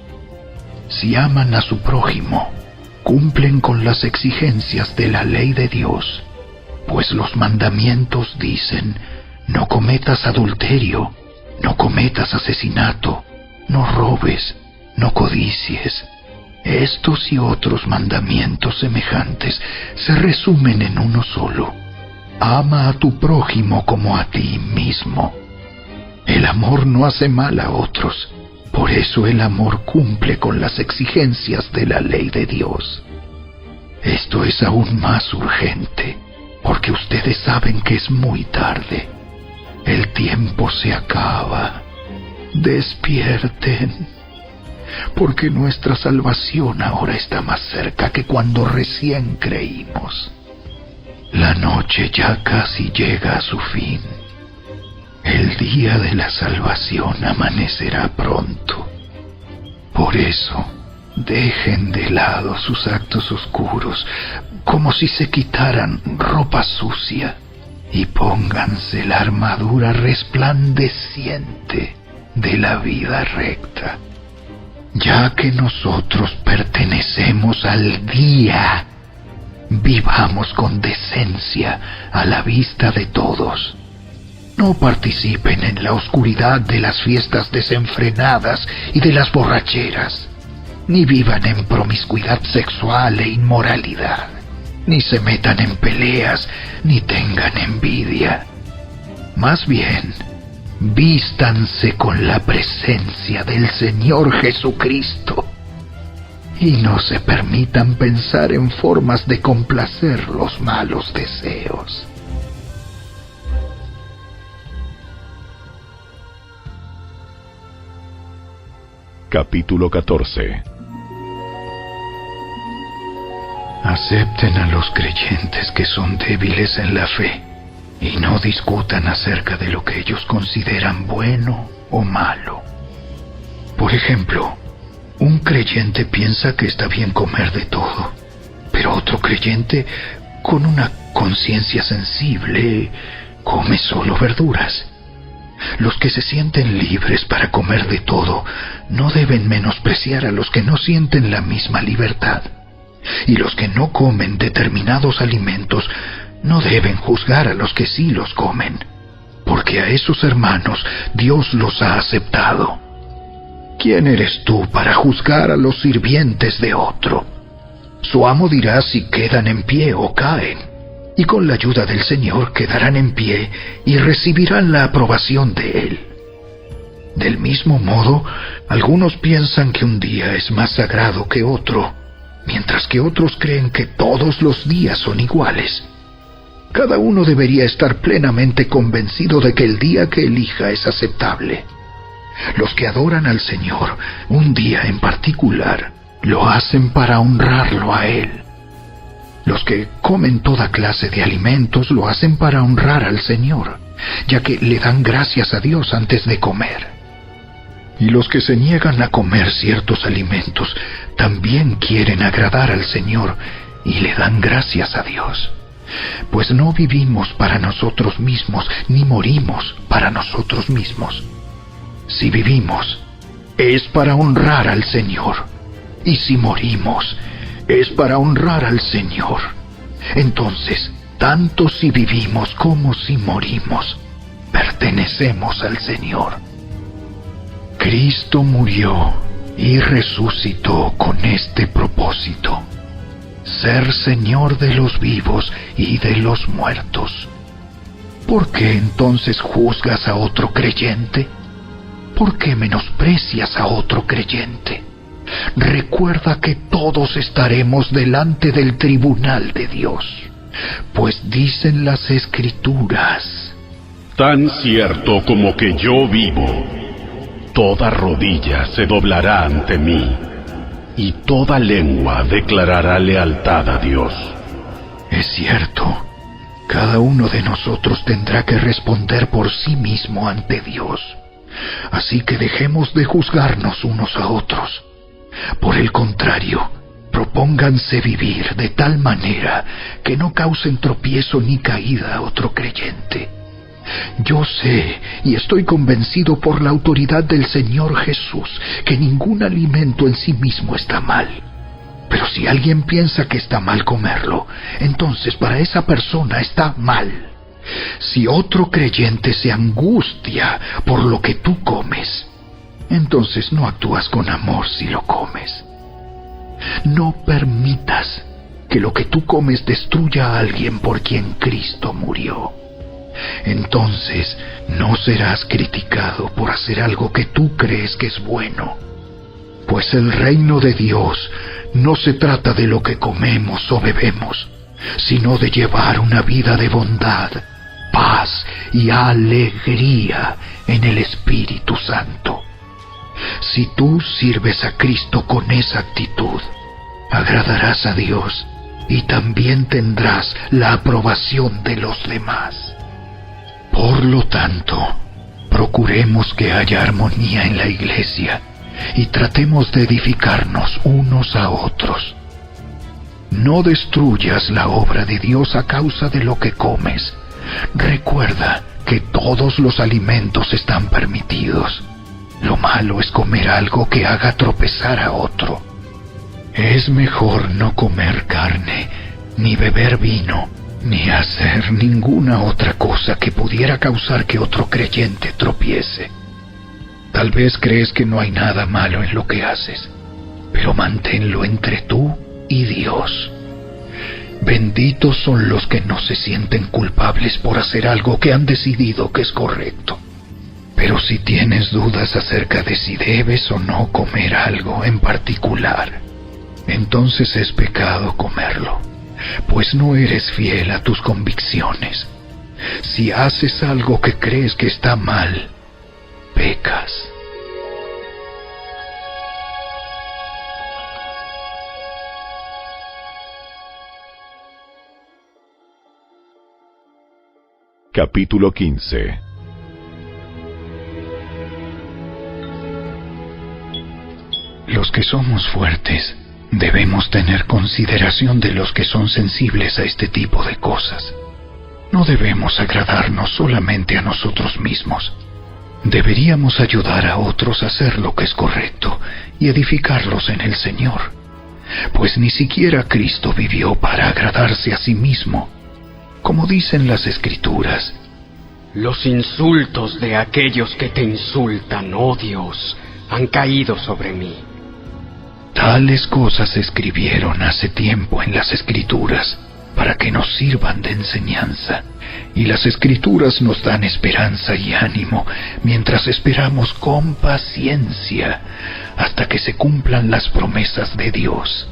Si aman a su prójimo, cumplen con las exigencias de la ley de Dios, pues los mandamientos dicen: no cometas adulterio, no cometas asesinato, no robes, no codicies. Estos y otros mandamientos semejantes se resumen en uno solo: ama a tu prójimo como a ti mismo. El amor no hace mal a otros, por eso el amor cumple con las exigencias de la ley de Dios. Esto es aún más urgente, porque ustedes saben que es muy tarde. El tiempo se acaba. Despierten, porque nuestra salvación ahora está más cerca que cuando recién creímos. La noche ya casi llega a su fin. El día de la salvación amanecerá pronto. Por eso, dejen de lado sus actos oscuros, como si se quitaran ropa sucia, y pónganse la armadura resplandeciente de la vida recta. Ya que nosotros pertenecemos al día, Vivamos con decencia a la vista de todos. No participen en la oscuridad de las fiestas desenfrenadas y de las borracheras, ni vivan en promiscuidad sexual e inmoralidad, ni se metan en peleas, ni tengan envidia. Más bien, vístanse con la presencia del Señor Jesucristo y no se permitan pensar en formas de complacer los malos deseos. Capítulo 14. Acepten a los creyentes que son débiles en la fe y no discutan acerca de lo que ellos consideran bueno o malo. Por ejemplo, un creyente piensa que está bien comer de todo, pero otro creyente con una conciencia sensible come solo verduras. Los que se sienten libres para comer de todo no deben menospreciar a los que no sienten la misma libertad. Y los que no comen determinados alimentos no deben juzgar a los que sí los comen, porque a esos hermanos Dios los ha aceptado. ¿Quién eres tú para juzgar a los sirvientes de otro? Su amo dirá si quedan en pie o caen, y con la ayuda del Señor quedarán en pie y recibirán la aprobación de Él. Del mismo modo, algunos piensan que un día es más sagrado que otro, mientras que otros creen que todos los días son iguales. Cada uno debería estar plenamente convencido de que el día que elija es aceptable. Los que adoran al Señor un día en particular lo hacen para honrarlo a Él. Los que comen toda clase de alimentos lo hacen para honrar al Señor, ya que le dan gracias a Dios antes de comer. Y los que se niegan a comer ciertos alimentos también quieren agradar al Señor y le dan gracias a Dios. Pues no vivimos para nosotros mismos, ni morimos para nosotros mismos. Si vivimos, es para honrar al Señor. Y si morimos, es para honrar al Señor. Entonces, tanto si vivimos como si morimos, pertenecemos al Señor. Cristo murió y resucitó con este propósito: ser Señor de los vivos y de los muertos. ¿Por qué entonces juzgas a otro creyente? ¿Por qué menosprecias a otro creyente? Recuerda que todos estaremos delante del tribunal de Dios, pues dicen las Escrituras: tan cierto como que yo vivo, toda rodilla se doblará ante mí, y toda lengua declarará lealtad a Dios. Es cierto, cada uno de nosotros tendrá que responder por sí mismo ante Dios. Así que dejemos de juzgarnos unos a otros. Por el contrario, propónganse vivir de tal manera que no causen tropiezo ni caída a otro creyente. Yo sé y estoy convencido por la autoridad del Señor Jesús que ningún alimento en sí mismo está mal. Pero si alguien piensa que está mal comerlo, entonces para esa persona está mal. Si otro creyente se angustia por lo que tú comes, entonces no actúas con amor si lo comes. No permitas que lo que tú comes destruya a alguien por quien Cristo murió. Entonces no serás criticado por hacer algo que tú crees que es bueno. Pues el reino de Dios no se trata de lo que comemos o bebemos, sino de llevar una vida de bondad, paz y alegría en el Espíritu Santo. Si tú sirves a Cristo con esa actitud, agradarás a Dios y también tendrás la aprobación de los demás. Por lo tanto, procuremos que haya armonía en la iglesia y tratemos de edificarnos unos a otros. No destruyas la obra de Dios a causa de lo que comes. Recuerda que todos los alimentos están permitidos. Lo malo es comer algo que haga tropezar a otro. Es mejor no comer carne ni beber vino, ni hacer ninguna otra cosa que pudiera causar que otro creyente tropiece. Tal vez crees que no hay nada malo en lo que haces, pero manténlo entre tú y Dios. Benditos son los que no se sienten culpables por hacer algo que han decidido que es correcto. Pero si tienes dudas acerca de si debes o no comer algo en particular, entonces es pecado comerlo, pues no eres fiel a tus convicciones. Si haces algo que crees que está mal, pecas. Capítulo 15. Los que somos fuertes debemos tener consideración de los que son sensibles a este tipo de cosas. No debemos agradarnos solamente a nosotros mismos. Deberíamos ayudar a otros a hacer lo que es correcto y edificarlos en el Señor, pues ni siquiera Cristo vivió para agradarse a sí mismo. Como dicen las Escrituras: los insultos de aquellos que te insultan, oh Dios, han caído sobre mí. Tales cosas se escribieron hace tiempo en las Escrituras para que nos sirvan de enseñanza, y las Escrituras nos dan esperanza y ánimo mientras esperamos con paciencia hasta que se cumplan las promesas de Dios.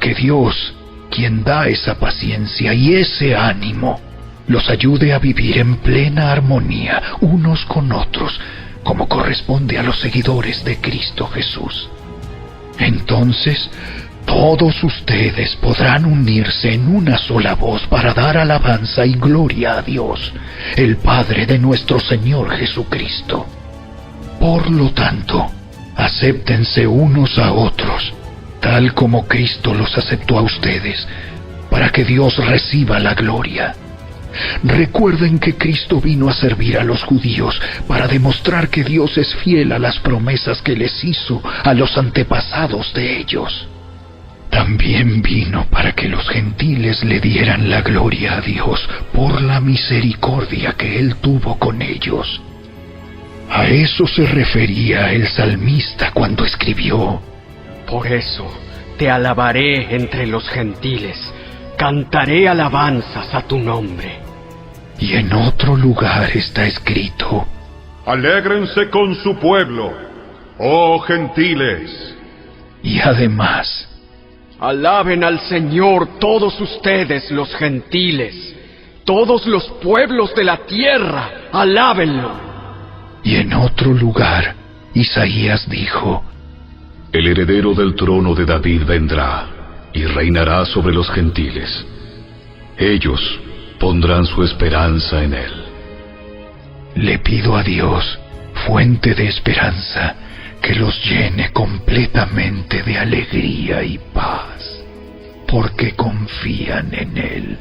Que Dios, quien da esa paciencia y ese ánimo, los ayude a vivir en plena armonía unos con otros, como corresponde a los seguidores de Cristo Jesús. Entonces, todos ustedes podrán unirse en una sola voz para dar alabanza y gloria a Dios, el Padre de nuestro Señor Jesucristo. Por lo tanto, acéptense unos a otros, tal como Cristo los aceptó a ustedes, para que Dios reciba la gloria. Recuerden que Cristo vino a servir a los judíos para demostrar que Dios es fiel a las promesas que les hizo a los antepasados de ellos. También vino para que los gentiles le dieran la gloria a Dios por la misericordia que Él tuvo con ellos. A eso se refería el salmista cuando escribió: por eso te alabaré entre los gentiles, cantaré alabanzas a tu nombre. Y en otro lugar está escrito: Alégrense con su pueblo, oh gentiles. Y además: alaben al Señor todos ustedes los gentiles, todos los pueblos de la tierra, alábenlo. Y en otro lugar, Isaías dijo: el heredero del trono de David vendrá y reinará sobre los gentiles. Ellos pondrán su esperanza en él. Le pido a Dios, fuente de esperanza, que los llene completamente de alegría y paz, porque confían en Él.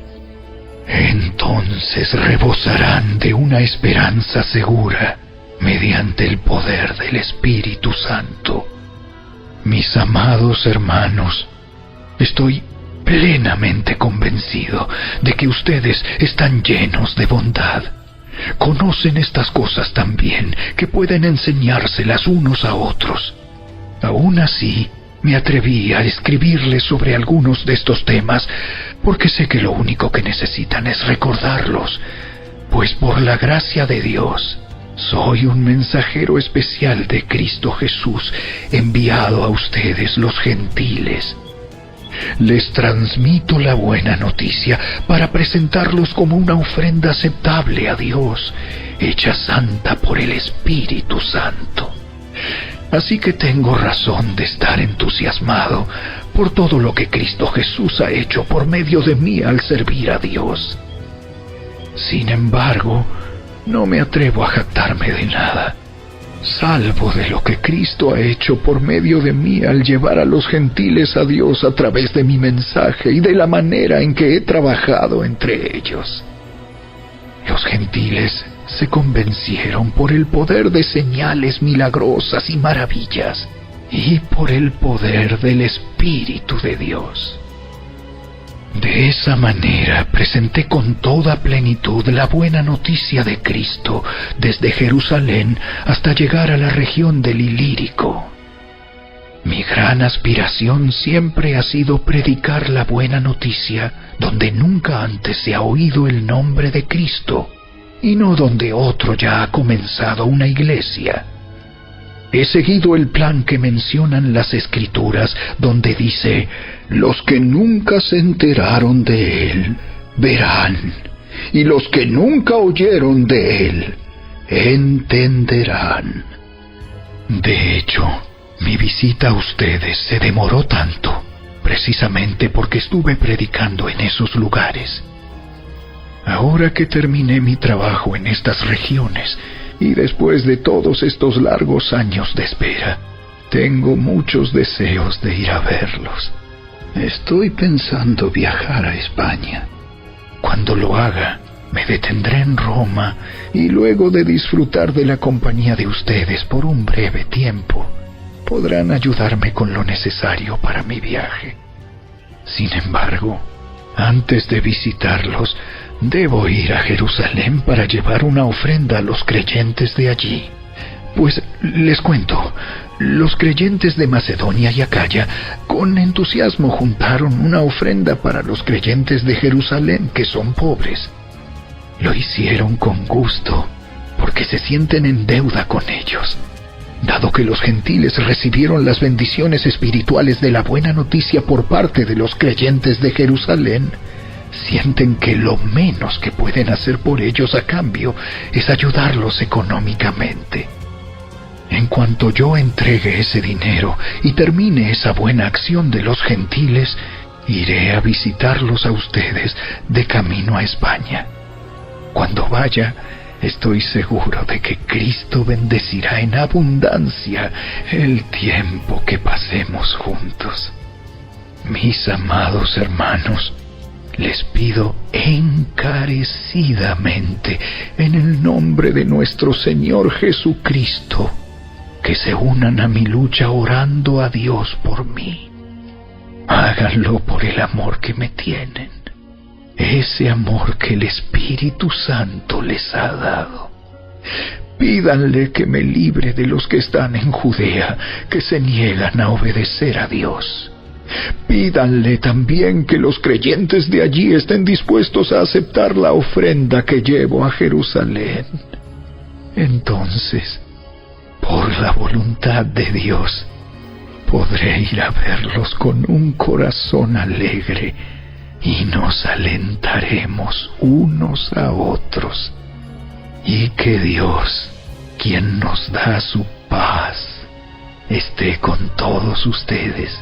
Entonces rebosarán de una esperanza segura mediante el poder del Espíritu Santo. Mis amados hermanos, estoy plenamente convencido de que ustedes están llenos de bondad. Conocen estas cosas tan bien que pueden enseñárselas unos a otros. Aún así, me atreví a escribirles sobre algunos de estos temas porque sé que lo único que necesitan es recordarlos, pues por la gracia de Dios, soy un mensajero especial de Cristo Jesús, enviado a ustedes los gentiles. Les transmito la buena noticia para presentarlos como una ofrenda aceptable a Dios, hecha santa por el Espíritu Santo. Así que tengo razón de estar entusiasmado por todo lo que Cristo Jesús ha hecho por medio de mí al servir a Dios. Sin embargo, no me atrevo a jactarme de nada, salvo de lo que Cristo ha hecho por medio de mí al llevar a los gentiles a Dios a través de mi mensaje y de la manera en que he trabajado entre ellos. Los gentiles se convencieron por el poder de señales milagrosas y maravillas, y por el poder del Espíritu de Dios. De esa manera presenté con toda plenitud la buena noticia de Cristo desde Jerusalén hasta llegar a la región del Ilírico. Mi gran aspiración siempre ha sido predicar la buena noticia donde nunca antes se ha oído el nombre de Cristo, y no donde otro ya ha comenzado una iglesia. He seguido el plan que mencionan las Escrituras, donde dice: los que nunca se enteraron de él, verán, y los que nunca oyeron de él, entenderán. De hecho, mi visita a ustedes se demoró tanto, precisamente porque estuve predicando en esos lugares. Ahora que terminé mi trabajo en estas regiones, y después de todos estos largos años de espera, tengo muchos deseos de ir a verlos. Estoy pensando viajar a España. Cuando lo haga, me detendré en Roma, y luego de disfrutar de la compañía de ustedes por un breve tiempo, podrán ayudarme con lo necesario para mi viaje. Sin embargo, antes de visitarlos, debo ir a Jerusalén para llevar una ofrenda a los creyentes de allí. Pues les cuento, los creyentes de Macedonia y Acaya con entusiasmo juntaron una ofrenda para los creyentes de Jerusalén que son pobres. Lo hicieron con gusto, porque se sienten en deuda con ellos. Dado que los gentiles recibieron las bendiciones espirituales de la buena noticia por parte de los creyentes de Jerusalén, sienten que lo menos que pueden hacer por ellos a cambio es ayudarlos económicamente. En cuanto yo entregue ese dinero y termine esa buena acción de los gentiles, iré a visitarlos a ustedes de camino a España. Cuando vaya, estoy seguro de que Cristo bendecirá en abundancia el tiempo que pasemos juntos. Mis amados hermanos, les pido encarecidamente, en el nombre de nuestro Señor Jesucristo, que se unan a mi lucha orando a Dios por mí. Háganlo por el amor que me tienen, ese amor que el Espíritu Santo les ha dado. Pídanle que me libre de los que están en Judea, que se niegan a obedecer a Dios. Pídanle también que los creyentes de allí estén dispuestos a aceptar la ofrenda que llevo a Jerusalén. Entonces, por la voluntad de Dios, podré ir a verlos con un corazón alegre y nos alentaremos unos a otros. Y que Dios, quien nos da su paz, esté con todos ustedes.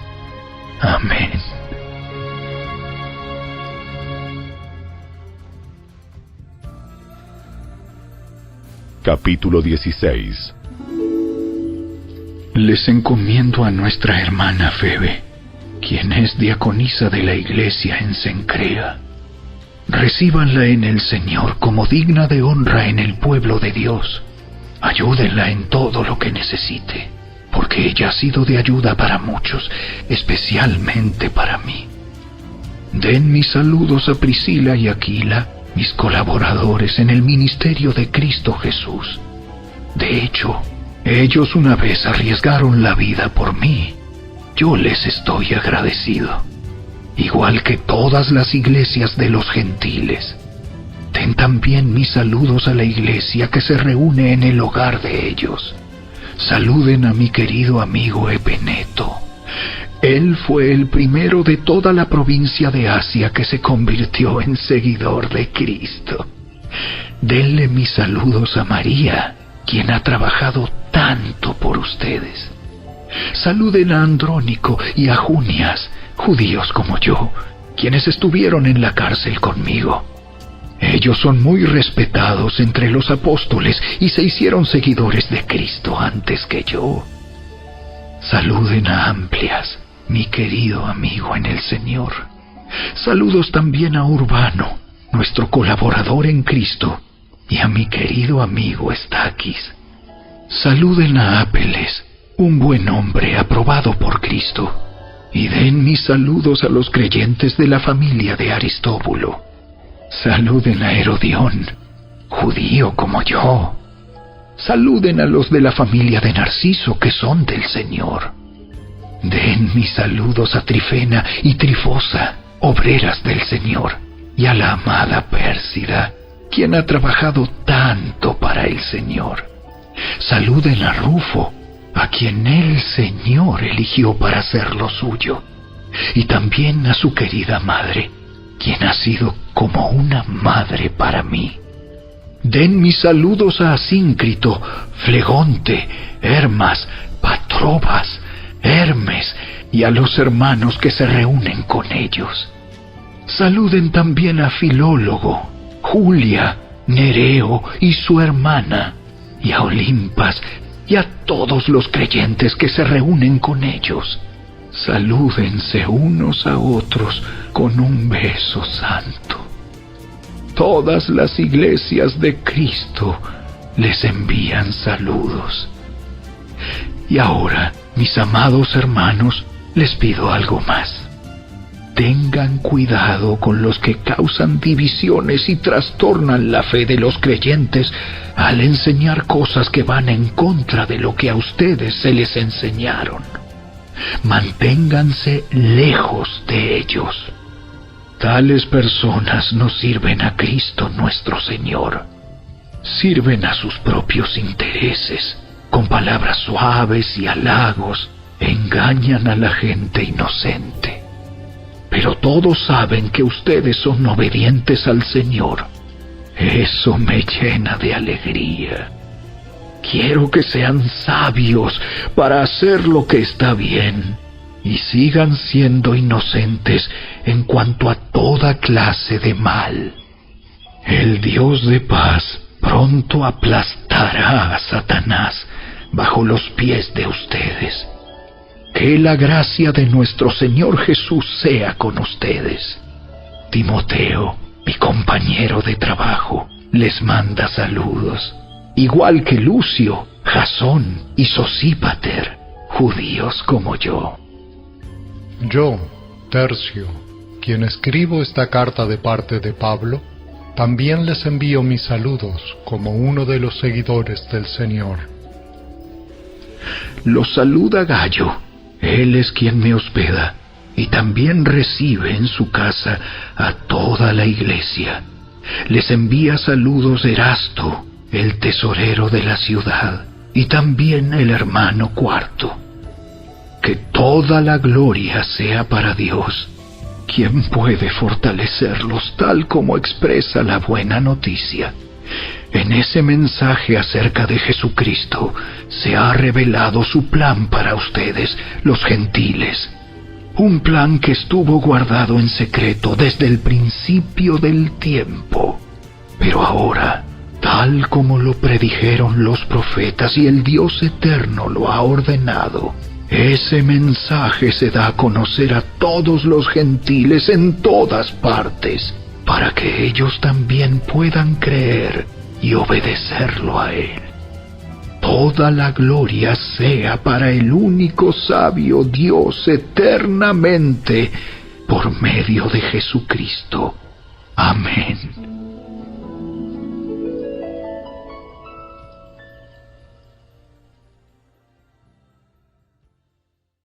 Amén. Capítulo 16. Les encomiendo a nuestra hermana Febe, quien es diaconisa de la iglesia en Cencrea. Recíbanla en el Señor como digna de honra en el pueblo de Dios. Ayúdenla en todo lo que necesite, porque ella ha sido de ayuda para muchos, especialmente para mí. Den mis saludos a Priscila y Aquila, mis colaboradores en el ministerio de Cristo Jesús. De hecho, ellos una vez arriesgaron la vida por mí. Yo les estoy agradecido, igual que todas las iglesias de los gentiles. Den también mis saludos a la iglesia que se reúne en el hogar de ellos. Saluden a mi querido amigo Epeneto. Él fue el primero de toda la provincia de Asia que se convirtió en seguidor de Cristo. Denle mis saludos a María, quien ha trabajado tanto por ustedes. Saluden a Andrónico y a Junias, judíos como yo, quienes estuvieron en la cárcel conmigo. Ellos son muy respetados entre los apóstoles y se hicieron seguidores de Cristo antes que yo. Saluden a Amplias, mi querido amigo en el Señor. Saludos también a Urbano, nuestro colaborador en Cristo, y a mi querido amigo Estaquis. Saluden a Apeles, un buen hombre aprobado por Cristo, Y den mis saludos a los creyentes de la familia de Aristóbulo. Saluden a Herodión, judío como yo. Saluden a los de la familia de Narciso, que son del Señor. Den mis saludos a Trifena y Trifosa, obreras del Señor, y a la amada Pérsida, quien ha trabajado tanto para el Señor. Saluden a Rufo, a quien el Señor eligió para hacer lo suyo, y también a su querida madre, quien ha sido como una madre para mí. Den mis saludos a Asíncrito, Flegonte, Hermas, Patrobas, Hermes y a los hermanos que se reúnen con ellos. Saluden también a Filólogo, Julia, Nereo y su hermana, y a Olimpas y a todos los creyentes que se reúnen con ellos. Salúdense unos a otros con un beso santo. Todas las iglesias de Cristo les envían saludos. Y ahora, mis amados hermanos, les pido algo más. Tengan cuidado con los que causan divisiones y trastornan la fe de los creyentes al enseñar cosas que van en contra de lo que a ustedes se les enseñaron. Manténganse lejos de ellos. Tales personas no sirven a Cristo nuestro Señor. Sirven a sus propios intereses. Con palabras suaves y halagos engañan a la gente inocente. Pero todos saben que ustedes son obedientes al Señor. Eso me llena de alegría. Quiero que sean sabios para hacer lo que está bien y sigan siendo inocentes en cuanto a toda clase de mal. El Dios de paz pronto aplastará a Satanás bajo los pies de ustedes. Que la gracia de nuestro Señor Jesús sea con ustedes. Timoteo, mi compañero de trabajo, les manda saludos, igual que Lucio, Jasón y Sosípater, judíos como yo. Yo, Tercio, quien escribo esta carta de parte de Pablo, también les envío mis saludos como uno de los seguidores del Señor. Los saluda Gayo, él es quien me hospeda, y también recibe en su casa a toda la iglesia. Les envía saludos Erasto, el tesorero de la ciudad, y también el hermano Cuarto. Que toda la gloria sea para Dios, quien puede fortalecerlos tal como expresa la buena noticia. En ese mensaje acerca de Jesucristo se ha revelado su plan para ustedes, los gentiles. Un plan que estuvo guardado en secreto desde el principio del tiempo. Pero ahora, tal como lo predijeron los profetas y el Dios eterno lo ha ordenado, ese mensaje se da a conocer a todos los gentiles en todas partes, para que ellos también puedan creer y obedecerlo a Él. Toda la gloria sea para el único sabio Dios eternamente, por medio de Jesucristo. Amén.